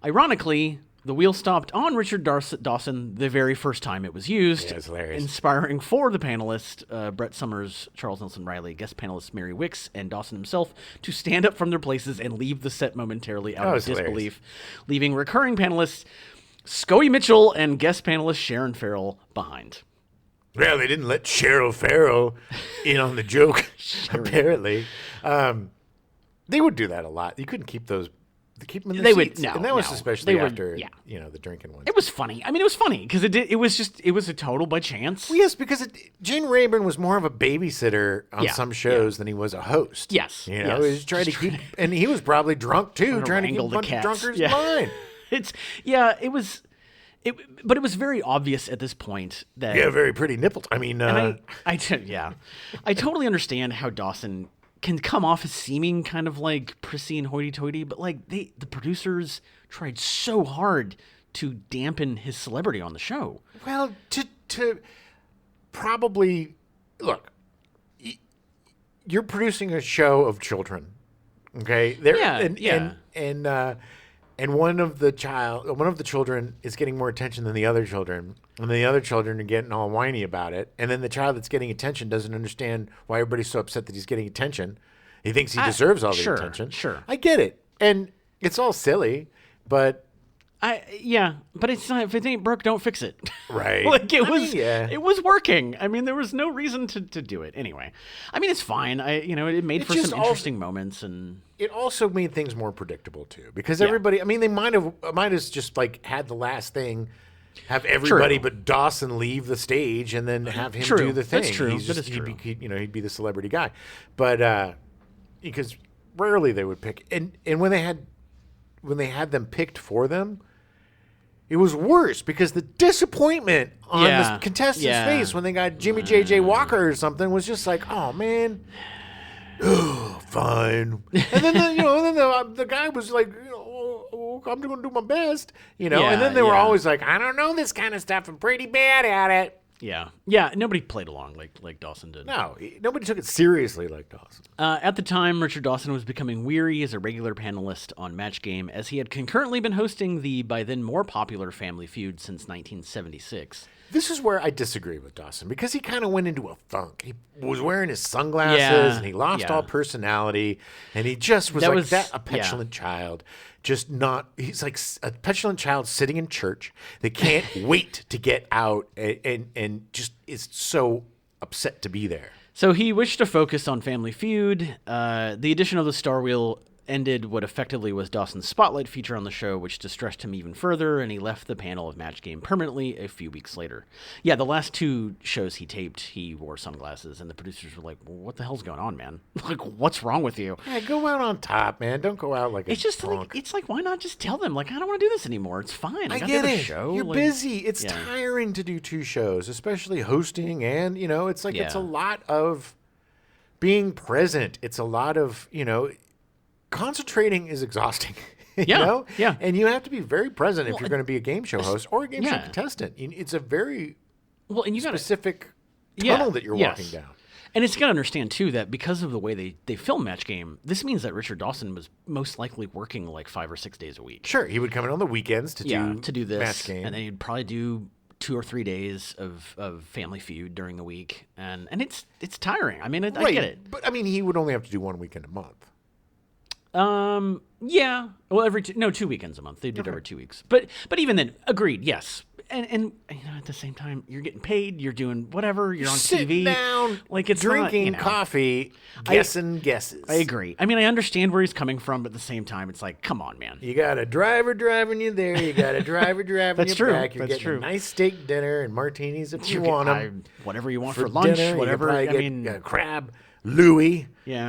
Ironically, the wheel stopped on Richard Dawson the very first time it was used, it's hilarious. inspiring for the panelists, Brett Summers, Charles Nelson Riley, guest panelists Mary Wicks, and Dawson himself to stand up from their places and leave the set momentarily out of disbelief, leaving recurring panelists Scoey Mitchell and guest panelist Sharon Farrell behind. Well, they didn't let Cheryl Farrell in on the joke, apparently. They would do that a lot. You couldn't keep those. Keep them in the seats. And that was especially after the drinking ones. It was funny. I mean, it was funny because it was a total by chance. Well, yes, because Gene Rayburn was more of a babysitter on some shows than he was a host. Yes. He was trying to keep, and he was probably drunk too, trying to keep a bunch of drunkards in line. But it was very obvious at this point that very pretty nipples. I mean, I totally understand how Dawson can come off as seeming kind of like prissy and hoity-toity, but like the producers tried so hard to dampen his celebrity on the show. Well, to probably look, you're producing a show of children, okay? And one of the children is getting more attention than the other children, and the other children are getting all whiny about it. And then the child that's getting attention doesn't understand why everybody's so upset that he's getting attention. He thinks he deserves all the attention. Sure. I get it. And it's all silly, but But it's not. If it ain't broke, don't fix it. Right. Like it I was. mean, yeah. It was working. I mean, there was no reason to do it anyway. I mean, it's fine. It made for just some interesting moments and. It also made things more predictable too, because everybody. I mean, they might have just like had the last thing, have everybody but Dawson leave the stage and then have him do the thing. That's true. That is true. He'd be the celebrity guy, but because rarely they would pick, and when they had them picked for them, it was worse because the disappointment on the contestant's face when they got Jimmy J.J. Walker or something was just like, oh man. Oh, fine. And then the guy was like, I'm going to do my best, and then they were always like, I don't know this kind of stuff. I'm pretty bad at it. Yeah. Nobody played along like Dawson did. No, nobody took it seriously like Dawson. At the time, Richard Dawson was becoming weary as a regular panelist on Match Game, as he had concurrently been hosting the by then more popular Family Feud since 1976. This is where I disagree with Dawson, because he kind of went into a funk. He was wearing his sunglasses, and he lost all personality, and he just was a petulant child. He's like a petulant child sitting in church. They can't wait to get out and just is so upset to be there. So he wished to focus on Family Feud. The addition of the Star Wheel ended what effectively was Dawson's spotlight feature on the show, which distressed him even further, and he left the panel of Match Game permanently a few weeks later. Yeah, the last two shows he taped, he wore sunglasses, and the producers were like, well, what the hell's going on, man? Like, what's wrong with you? Yeah, go out on top, man. Don't go out like it's just drunk. like, why not just tell them, like, I don't want to do this anymore. It's fine. I got get the other it. show. You're like, busy. It's tiring to do two shows, especially hosting, and, it's like it's a lot of being present. It's a lot of, concentrating is exhausting. Yeah. And you have to be very present if you're going to be a game show host or a game show contestant. It's a very specific tunnel that you're walking down. And it's got to understand, too, that because of the way they film Match Game, this means that Richard Dawson was most likely working like 5 or 6 days a week. Sure. He would come in on the weekends to do this Match Game. And then he'd probably do 2 or 3 days of Family Feud during the week. And it's tiring. I mean, I get it. But, I mean, he would only have to do one weekend a month. Yeah. Well, 2 weekends a month. They did every 2 weeks. But even then, agreed. Yes. And at the same time, you're getting paid. You're doing whatever. You're on Sitting TV. down, like it's drinking not, coffee, guessing guesses. I agree. I mean, I understand where he's coming from, but at the same time, it's like, come on, man. You got a driver driving you there. You got a driver driving you back. You're getting a nice steak dinner and martinis if you want them. Whatever you want for lunch. Dinner, whatever. I mean, crab. Louis,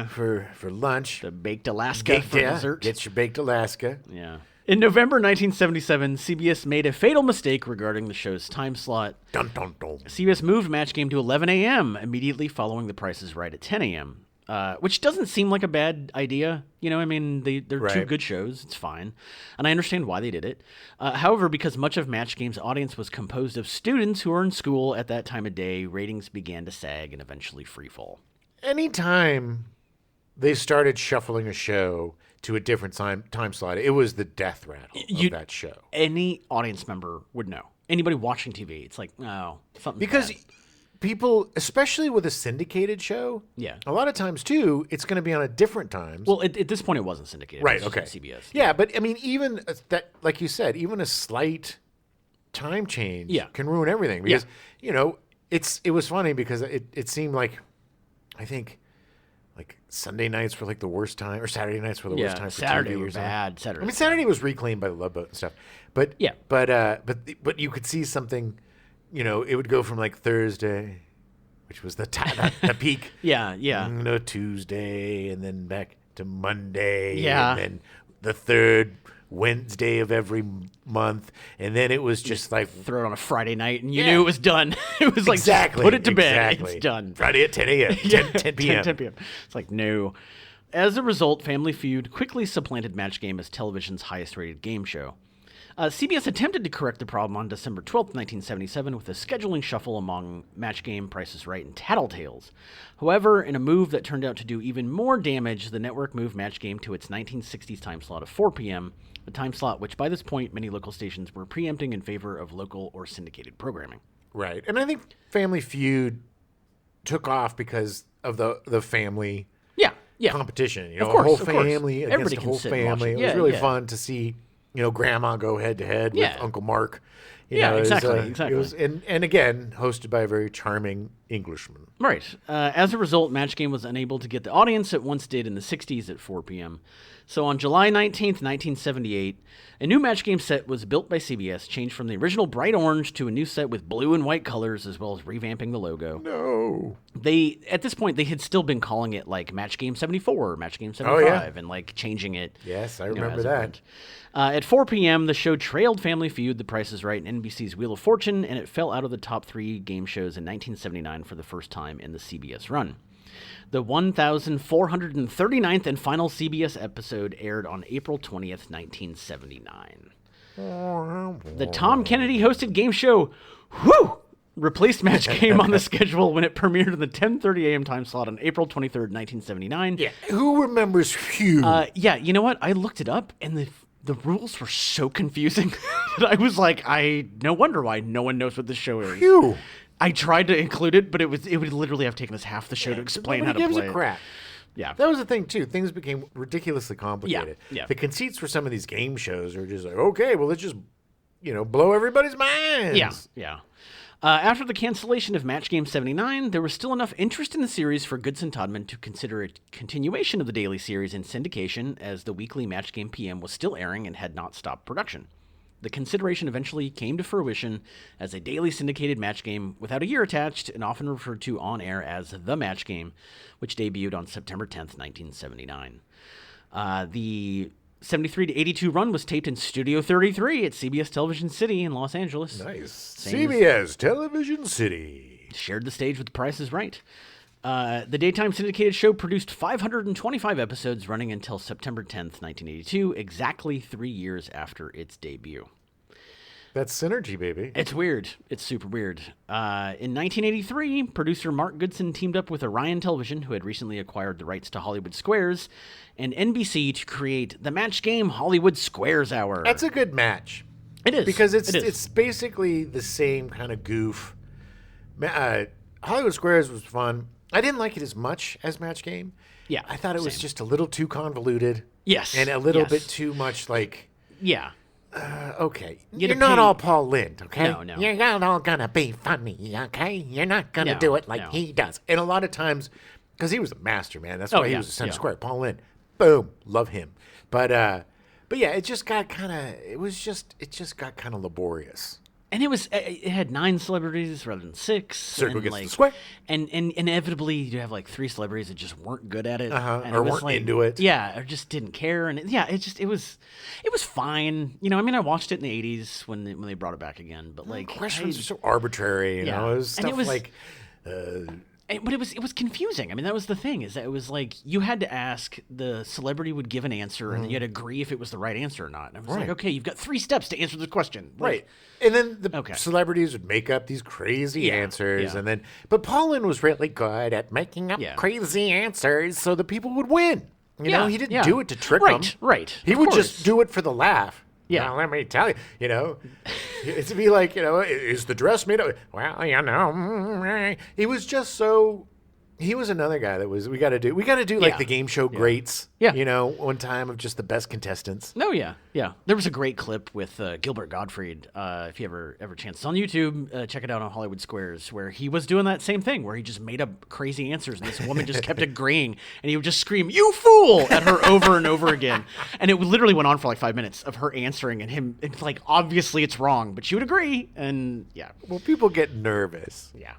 for lunch. The baked Alaska for dessert. Get your baked Alaska. Yeah. In November 1977, CBS made a fatal mistake regarding the show's time slot. Dun, dun, dun. CBS moved Match Game to 11 a.m. immediately following The Price is Right at 10 a.m., which doesn't seem like a bad idea. I mean, they're two good shows. It's fine. And I understand why they did it. However, because much of Match Game's audience was composed of students who were in school at that time of day, ratings began to sag and eventually freefall. Anytime they started shuffling a show to a different time slot, it was the death rattle of that show. Any audience member would know. Anybody watching TV, it's like, oh, something. Because people, especially with a syndicated show, a lot of times too, it's going to be on a different time. Well, at this point, it wasn't syndicated. Right. It was Okay. CBS. Yeah, but I mean, even that, like you said, even a slight time change can ruin everything. Because it was funny because it seemed like, I think, like Sunday nights were like the worst time, or Saturday nights were the worst time for Saturday TV was bad. Saturday. I mean, Saturday was reclaimed by the Love Boat and stuff, but but you could see something, it would go from like Thursday, which was the peak, Tuesday, and then back to Monday, and then the third Wednesday of every month, and then it was just like throw it on a Friday night, and you knew it was done. It was like, just put it to bed. It's done. Friday at 10 a.m. 10 p.m. 10 p.m. It's like, no. As a result, Family Feud quickly supplanted Match Game as television's highest-rated game show. CBS attempted to correct the problem on December 12th, 1977, with a scheduling shuffle among Match Game, Price is Right, and Tattletales. However, in a move that turned out to do even more damage, the network moved Match Game to its 1960s time slot of 4 p.m., a time slot which, by this point, many local stations were preempting in favor of local or syndicated programming. Right. And I think Family Feud took off because of the family competition. Of course, a whole family against a whole family. It was really fun to see, Grandma go head to head Yeah. with Uncle Mark. Yeah, It was, exactly. It was, and again, hosted by a very charming Englishman. Right. As a result, Match Game was unable to get the audience it once did in the 60s at 4 p.m. So on July 19th, 1978, a new Match Game set was built by CBS, changed from the original bright orange to a new set with blue and white colors, as well as revamping the logo. No. At this point, they had still been calling it like Match Game 74 or Match Game 75 and like changing it. Yes, I you know, remember as it that. went. At 4 p.m., the show trailed Family Feud, The Price is Right, and NBC's Wheel of Fortune, and it fell out of the top 3 game shows in 1979 for the first time in the CBS run. The 1,439th and final CBS episode aired on April 20th, 1979. The Tom Kennedy hosted game show, replaced Match Game on the schedule when it premiered in the 10:30 a.m. time slot on April 23rd, 1979. Yeah, who remembers Phew? Yeah, you know what? I looked it up, and the rules were so confusing that I was like, no wonder why no one knows what this show is. Phew. I tried to include it, but it would literally have taken us half the show to explain how to gives play a it. crap. Yeah. That was the thing, too. Things became ridiculously complicated. Yeah. The conceits for some of these game shows are just like, okay, well, let's just, blow everybody's minds. Yeah. After the cancellation of Match Game 79, there was still enough interest in the series for Goodson Todman to consider a continuation of the daily series in syndication, as the weekly Match Game PM was still airing and had not stopped production. The consideration eventually came to fruition as a daily syndicated Match Game without a year attached and often referred to on air as The Match Game, which debuted on September 10th, 1979. The 73 to 82 run was taped in Studio 33 at CBS Television City in Los Angeles. Nice. CBS Television City. Shared the stage with The Price is Right. The daytime syndicated show produced 525 episodes running until September 10th, 1982, exactly 3 years after its debut. That's synergy, baby. It's weird. It's super weird. In 1983, producer Mark Goodson teamed up with Orion Television, who had recently acquired the rights to Hollywood Squares, and NBC to create the Match Game Hollywood Squares Hour. That's a good match. It is. Because It is. it's basically the same kind of goof. Hollywood Squares was fun. I didn't like it as much as Match Game. Yeah, I thought it was same. just a little too convoluted. Yes. And a little yes. bit too much like, Yeah. okay, You're you're not paying- all Paul Lind, okay? No. You're not all gonna be funny, okay? You're not gonna No, do it like no. he does. And a lot of times, because he was a master, man. That's Oh, why he yeah, was a center yeah. square. Paul Lind, boom, love him. But yeah, it just got kind of. It just got kind of laborious. And it had 9 celebrities rather than 6. Circle and gets the square. And inevitably you have like 3 celebrities that just weren't good at it. And or it was weren't like, into it. Yeah, or just didn't care. And it was fine. I watched it in the 80s when they brought it back again. But like Questions are so arbitrary, you Yeah. know. It was And stuff it was- like. But it was confusing. I mean, that was the thing, is that it was like you had to ask, the celebrity would give an answer, and then you had to agree if it was the right answer or not. And I was like, Right. okay, you've got 3 steps to answer the question. Like, Right. And then the Okay. celebrities would make up these crazy Yeah, answers. yeah. And then, but Paulin was really good at making up Yeah. crazy answers so the people would win. You know, he didn't yeah. do it to trick Right, them. right. He Of would course. just do it for the laugh. Yeah. Now, let me tell you, it's to be like, is the dress made of, he was just so. He was another guy that was, we got to do like Yeah. the game show greats, Yeah. one time of just the best contestants. No, yeah. There was a great clip with Gilbert Gottfried. If you ever chance, it's on YouTube. Check it out on Hollywood Squares, where he was doing that same thing, where he just made up crazy answers, and this woman just kept agreeing, and he would just scream "You fool!" at her over and over again, and it literally went on for like 5 minutes of her answering, and him. It's like obviously it's wrong, but she would agree, and yeah, Well, people get nervous. yeah.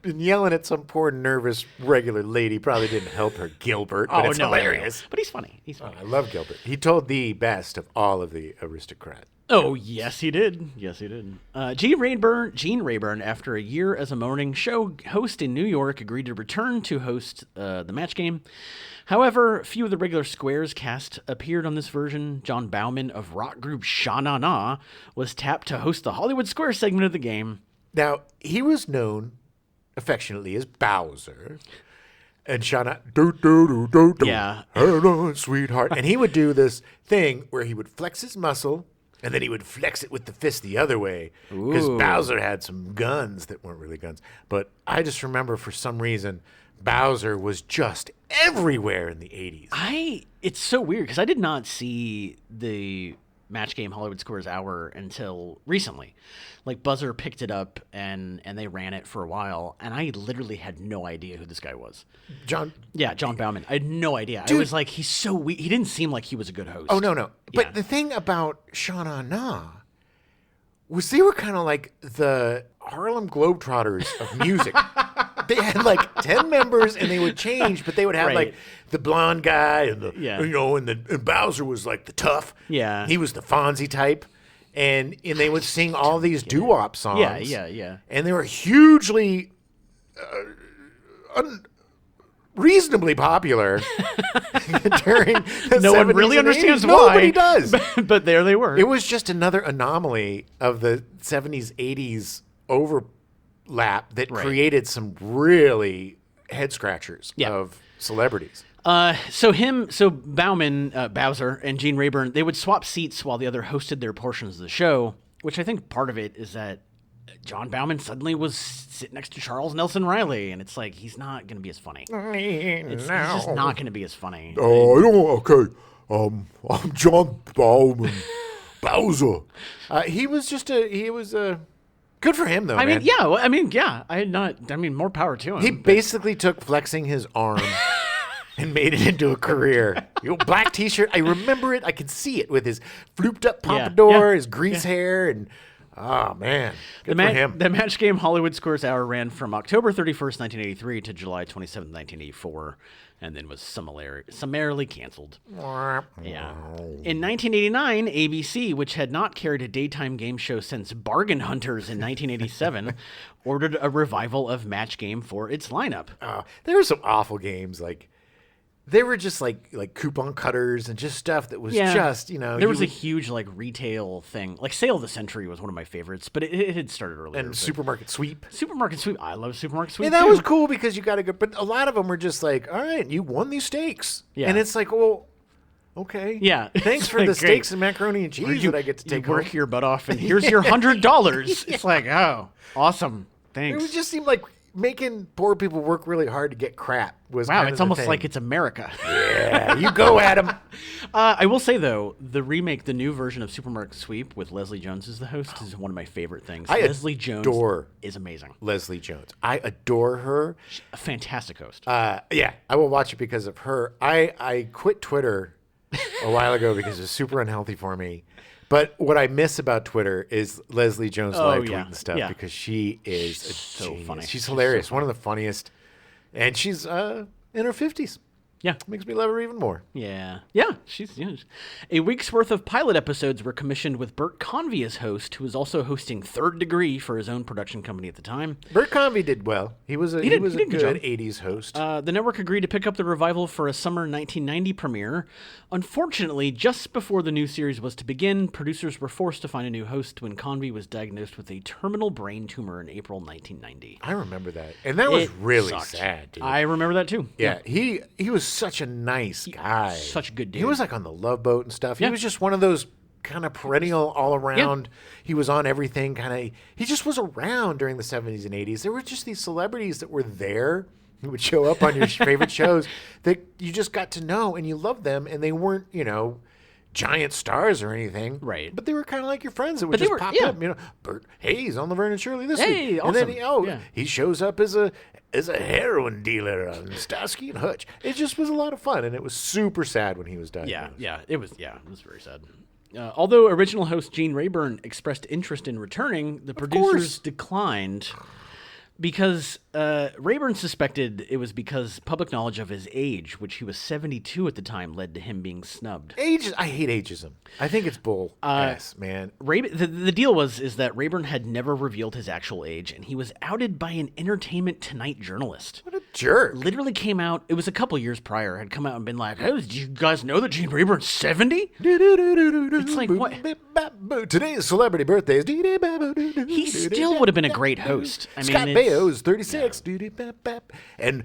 And yelling at some poor, nervous, regular lady probably didn't help her, Gilbert, but it's hilarious. But he's funny. He's funny. I love Gilbert. He told the best of all of the aristocrats. Oh, yes, he did. Yes, he did. Gene Rayburn, after a year as a morning show host in New York, agreed to return to host the Match Game. However, few of the regular Squares cast appeared on this version. John Bauman of rock group Sha Na Na was tapped to host the Hollywood Square segment of the game. Now, he was known affectionately as Bowser. And Shauna, do, Yeah. hello, sweetheart. And he would do this thing where he would flex his muscle, and then he would flex it with the fist the other way. Because Ooh. Bowser had some guns that weren't really guns. But I just remember for some reason, Bowser was just everywhere in the 80s. It's so weird because I did not see the Match Game Hollywood Scores Hour until recently. Like Buzzer picked it up and they ran it for a while, and I literally had no idea who this guy was. John Bauman. I had no idea. Dude. I was like, he's so weak. He didn't seem like he was a good host. Oh no. But Yeah. the thing about Sha Na was they were kind of like the Harlem Globetrotters of music. They had like 10 members and they would change, but they would have Right. like the blonde guy and the Yeah. and Bowser was like the tough. Yeah. He was the Fonzie type. And they would sing all these doo-wop songs. Yeah. And they were hugely reasonably popular during the No one 70s really and understands 80s. why. Nobody does. But there they were. It was just another anomaly of the 70s, 80s overlap that created some really head scratchers of celebrities. So Bauman, Bowser, and Gene Rayburn, they would swap seats while the other hosted their portions of the show, which I think part of it is that John Bauman suddenly was sitting next to Charles Nelson Riley, and it's like, he's not going to be as funny. He's just not going to be as funny. I'm John Bowman. Bowser. He was good for him though. I man. mean, yeah. More power to him. He basically took flexing his arm and made it into a career. Black T-shirt. I remember it. I could see it with his flooped up pompadour, his grease hair, and oh man, good for him. The Match Game Hollywood Scores Hour ran from October 31st, 1983 to July 27th, 1984, and then was summarily canceled. Yeah. In 1989, ABC, which had not carried a daytime game show since Bargain Hunters in 1987, ordered a revival of Match Game for its lineup. There were some awful games like. They were just like coupon cutters and just stuff that was just, There was a huge like retail thing. Like Sale of the Century was one of my favorites, but it had started earlier. And Supermarket Sweep. Supermarket Sweep. I love Supermarket Sweep. Yeah, that too. was cool because you got to go. But a lot of them were just like, all right, you won these steaks. Yeah. And it's like, well, okay. Yeah. Thanks for the Great. steaks and macaroni and cheese that I get to take You work home. your butt off, and here's your $100. It's like, oh, awesome. Thanks. It just seemed like making poor people work really hard to get crap was Wow, kind of it's the almost thing. like it's America. Yeah, you go at them. I will say, though, the new version of Supermarket Sweep with Leslie Jones as the host is one of my favorite things. Leslie Jones is amazing. Leslie Jones. I adore her. She's a fantastic host. Yeah, I will watch it because of her. I quit Twitter a while ago because it was super unhealthy for me. But what I miss about Twitter is Leslie Jones live tweeting stuff because she is so genius. funny. She's hilarious. One of the funniest. And she's in her 50s. Yeah. Makes me love her even more. Yeah. She's a week's worth of pilot episodes were commissioned with Bert Convy as host, who was also hosting Third Degree for his own production company at the time. Bert Convy did well. He was a did a good good job. 80s host. The network agreed to pick up the revival for a summer 1990 premiere. Unfortunately, just before the new series was to begin, producers were forced to find a new host when Convy was diagnosed with a terminal brain tumor in April 1990. I remember that. And that was It really sucked. sad, dude. I remember that too. Yeah, he was such a nice guy. Such a good dude. He was like on the Love Boat and stuff. Yeah. He was just one of those kind of perennial all around. He was on everything kind of. He just was around during the 70s and 80s. There were just these celebrities that were there who would show up on your favorite shows that you just got to know and you loved them, and they weren't, giant stars or anything. Right. But they were kind of like your friends that would just pop up. Bert Hayes on Laverne and Shirley this week. Awesome. And then he shows up as a heroin dealer on Starsky and Hutch. It just was a lot of fun, and it was super sad when he was diagnosed. It was very sad. Although original host Gene Rayburn expressed interest in returning, the producers declined because Rayburn suspected it was because public knowledge of his age, which he was 72 at the time, led to him being snubbed. I hate ageism. I think it's bull ass, man. The deal is that Rayburn had never revealed his actual age, and he was outed by an Entertainment Tonight journalist. What a jerk. Literally came out, it was a couple years prior, had come out and been like, "Oh, did you guys know that Gene Rayburn's 70? It's like, what? Today's celebrity birthdays. He still would have been a great host. I mean, Scott Baio's 36. And,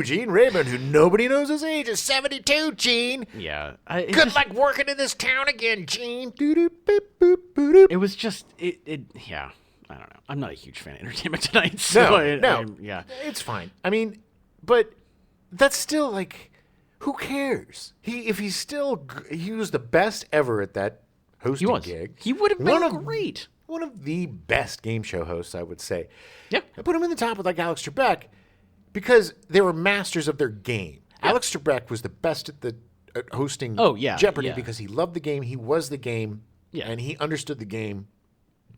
Gene Rayburn, who nobody knows his age, is 72, Gene. Yeah. Good luck working in this town again, Gene. It was just, yeah. I don't know. I'm not a huge fan of Entertainment Tonight. So No. yeah. It's fine. I mean, but that's still like, Who cares? If he's still, he was the best ever at that hosting He was. gig. He would have been great. One of the best game show hosts, I would say. Yeah. I put him in the top with like Alex Trebek because they were masters of their game. Yeah. Alex Trebek was the best at hosting Jeopardy because he loved the game. He was the game. Yeah. And he understood the game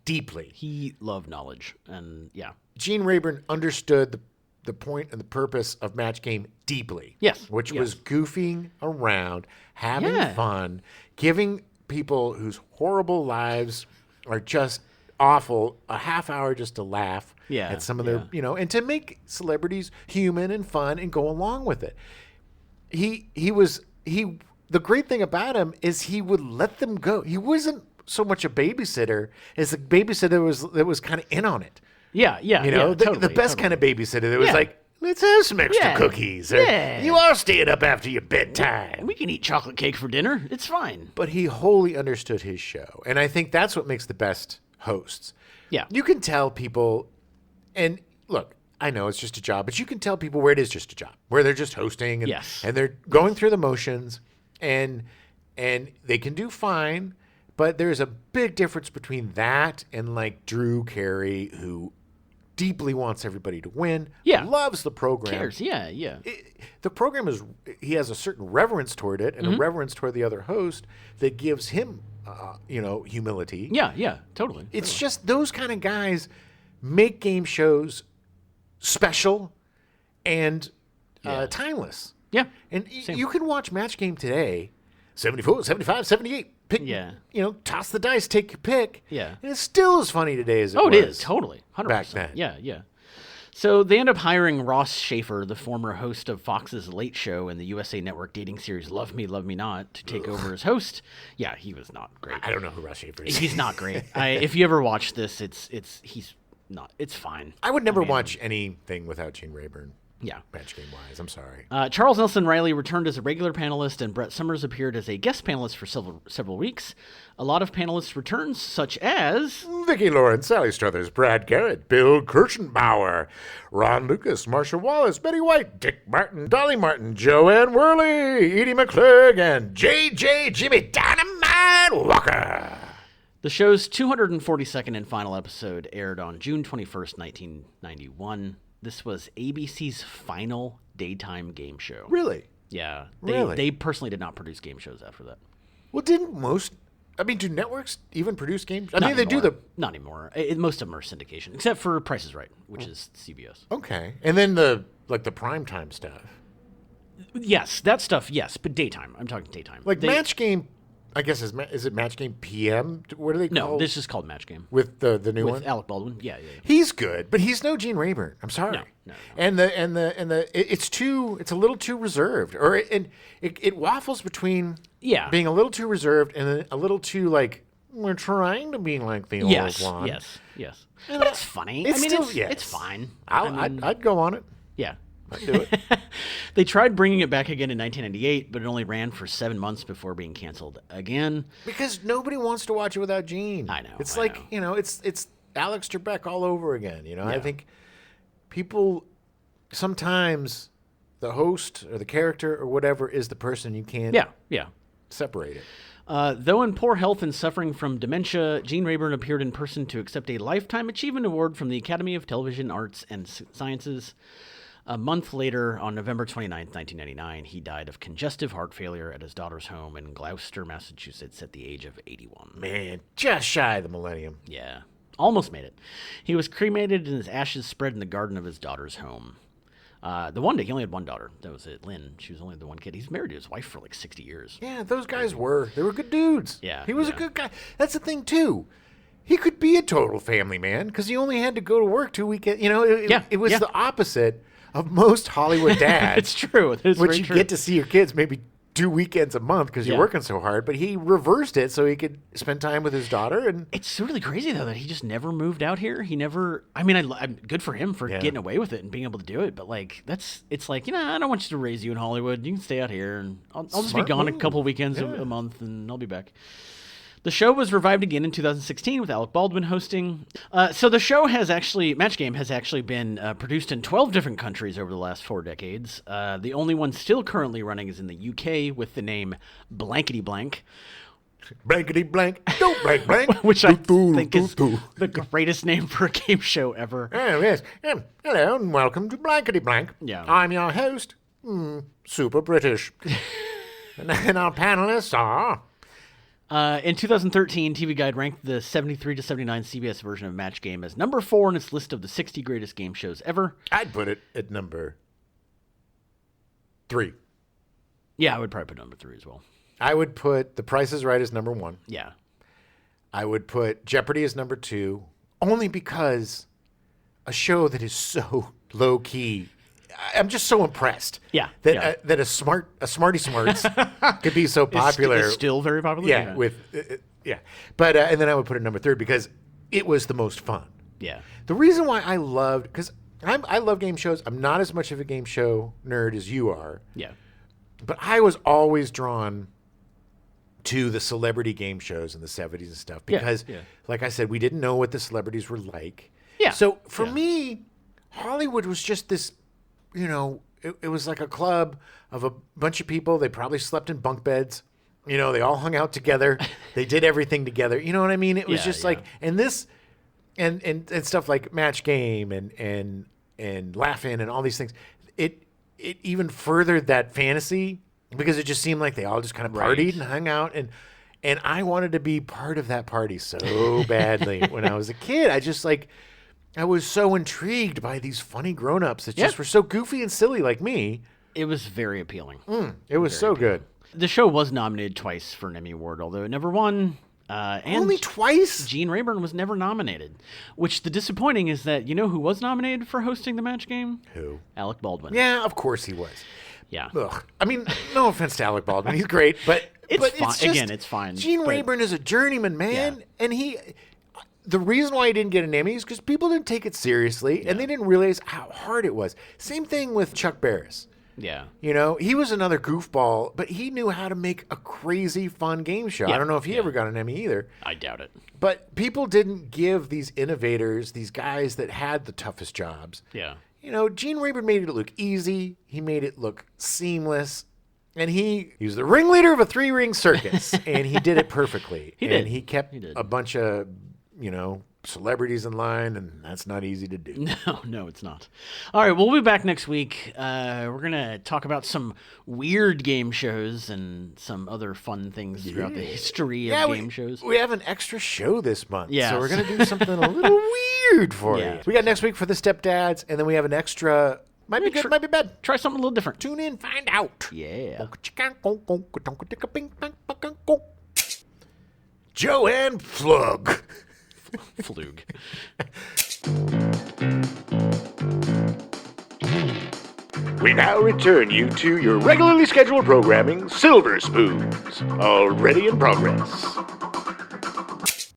deeply. He loved knowledge. And yeah. Gene Rayburn understood the point and the purpose of Match Game deeply. Yes. Which was goofing around, having fun, giving people whose horrible lives are just awful a half hour just to laugh at some of their, and to make celebrities human and fun and go along with it. The great thing about him is he would let them go. He wasn't so much a babysitter as a babysitter that was kind of in on it. Yeah. The best kind of babysitter that was like, let's have some extra cookies. Or, you are staying up after your bedtime. We can eat chocolate cake for dinner. It's fine. But he wholly understood his show. And I think that's what makes the best hosts. Yeah. You can tell people, and look, I know it's just a job, but you can tell people where it is just a job, where they're just hosting and they're going through the motions and they can do fine. But there's a big difference between that and like Drew Carey, who deeply wants everybody to win, loves the program. Cares, The program he has a certain reverence toward it and a reverence toward the other host that gives him, humility. Yeah, totally. It's just those kind of guys make game shows special and timeless. Yeah. And you can watch Match Game today, 74, 75, 78. Pick, toss the dice, take your pick. Yeah. And it's still as funny today as it was. Oh, it is. Totally. 100%. Back then. Yeah. So they end up hiring Ross Schaefer, the former host of Fox's Late Show and the USA Network dating series Love Me, Love Me Not, to take over as host. Yeah, he was not great. I don't know who Ross Schaefer is. He's not great. If you ever watch this, he's not. It's fine. I would never watch anything without Gene Rayburn. Yeah. Match Game wise. I'm sorry. Charles Nelson Riley returned as a regular panelist, and Brett Summers appeared as a guest panelist for several weeks. A lot of panelists returned, such as Vicki Lawrence, Sally Struthers, Brad Garrett, Bill Kirschenbauer, Ron Lucas, Marsha Wallace, Betty White, Dick Martin, Dolly Martin, Joanne Worley, Edie McClurg, and J.J. Jimmy Dynamite Walker. The show's 242nd and final episode aired on June 21st, 1991. This was ABC's final daytime game show. Really? Yeah. Really? They personally did not produce game shows after that. Well, do networks even produce games? Not anymore. Not anymore. Most of them are syndication, except for Price is Right, which is CBS. Okay. And then the primetime stuff. Yes, that stuff, yes, but daytime. I'm talking daytime. Match Game, I guess, is it Match Game PM? What do they call it? No, this is called Match Game. With the new one? With Alec Baldwin, yeah. He's good, but he's no Gene Rayburn. I'm sorry. No. And it's a little too reserved, it waffles between being a little too reserved and then a little too like we're trying to be like the old one. Yes. But it's funny. It's fine. I'd go on it. Yeah. I'd do it. They tried bringing it back again in 1998, but it only ran for 7 months before being canceled again. Because nobody wants to watch it without Gene. I know. It's it's Alex Trebek all over again. I think people sometimes the host or the character or whatever is the person you can't separate it. Though in poor health and suffering from dementia, Gene Rayburn appeared in person to accept a Lifetime Achievement Award from the Academy of Television Arts and Sciences. A month later, on November 29th, 1999, he died of congestive heart failure at his daughter's home in Gloucester, Massachusetts, at the age of 81. Man, just shy of the millennium. Yeah, almost made it. He was cremated and his ashes spread in the garden of his daughter's home. He only had one daughter. That was it, Lynn. She was only the one kid. He's married to his wife for like 60 years. Yeah, those guys they were good dudes. Yeah. He was a good guy. That's the thing, too. He could be a total family man because he only had to go to work 2 weekends. It was the opposite of most Hollywood dads. It's true. Which you get to see your kids maybe 2 weekends a month because you're working so hard. But he reversed it so he could spend time with his daughter. And it's really crazy though that he just never moved out here. He never. I'm good for him for getting away with it and being able to do it. But it's like I don't want you to raise you in Hollywood. You can stay out here, and I'll just be gone a couple weekends a month, and I'll be back. The show was revived again in 2016 with Alec Baldwin hosting. So the show Match Game has actually been produced in 12 different countries over the last 4 decades. The only one still currently running is in the UK with the name Blankety Blank. Blankety blank, don't blank blank. Which I think is the greatest name for a game show ever. Oh, yes. Hello and welcome to Blankety Blank. Yeah. I'm your host, super British. and our panelists are... In 2013, TV Guide ranked the 73 to 79 CBS version of Match Game as number 4 in its list of the 60 greatest game shows ever. I'd put it at number 3. Yeah, I would probably put number 3 as well. I would put The Price is Right as number 1. Yeah. I would put Jeopardy as number 2, only because a show that is so low key. I'm just so impressed. Yeah. That that a Smarty Smarts could be so popular. It's still very popular. Yeah. But and then I would put it number 3 because it was the most fun. Yeah. The reason why I loved, because I love game shows. I'm not as much of a game show nerd as you are. Yeah. But I was always drawn to the celebrity game shows in the 70s and stuff because, like I said, we didn't know what the celebrities were like. Yeah. So for me, Hollywood was just this, it was like a club of a bunch of people. They probably slept in bunk beds. They all hung out together. They did everything together. You know what I mean? It was just like, and this, and stuff like Match Game and Laugh-In and all these things. It even furthered that fantasy. Because it just seemed like they all just kind of partied and hung out. And I wanted to be part of that party so badly when I was a kid. I was so intrigued by these funny grown-ups that just were so goofy and silly like me. It was very appealing. It was so good. The show was nominated twice for an Emmy Award, although it never won. And Only twice? Gene Rayburn was never nominated. Which the disappointing is that, who was nominated for hosting the Match Game? Who? Alec Baldwin. Yeah, of course he was. Yeah. Ugh. I mean, no offense to Alec Baldwin. He's great, but it's fine. Just, again, it's fine. Gene Rayburn is a journeyman, man. And the reason why he didn't get an Emmy is because people didn't take it seriously and they didn't realize how hard it was. Same thing with Chuck Barris. Yeah. He was another goofball, but he knew how to make a crazy, fun game show. I don't know if he ever got an Emmy either. I doubt it. But people didn't give these innovators, these guys that had the toughest jobs. Yeah. Gene Rayburn made it look easy. He made it look seamless. And he was the ringleader of a 3-ring circus. And he did it perfectly. And he kept a bunch of, celebrities in line. And that's not easy to do. No, it's not. All right, we'll be back next week. We're going to talk about some weird game shows and some other fun things throughout the history of game shows. We have an extra show this month. Yeah. So we're going to do something a little weird for you. We got next week for the stepdads. And then we have an extra... Might be good, might be bad. Try something a little different. Tune in, find out. Yeah. Joanne Flug. Flug. We now return you to your regularly scheduled programming, Silver Spoons, already in progress.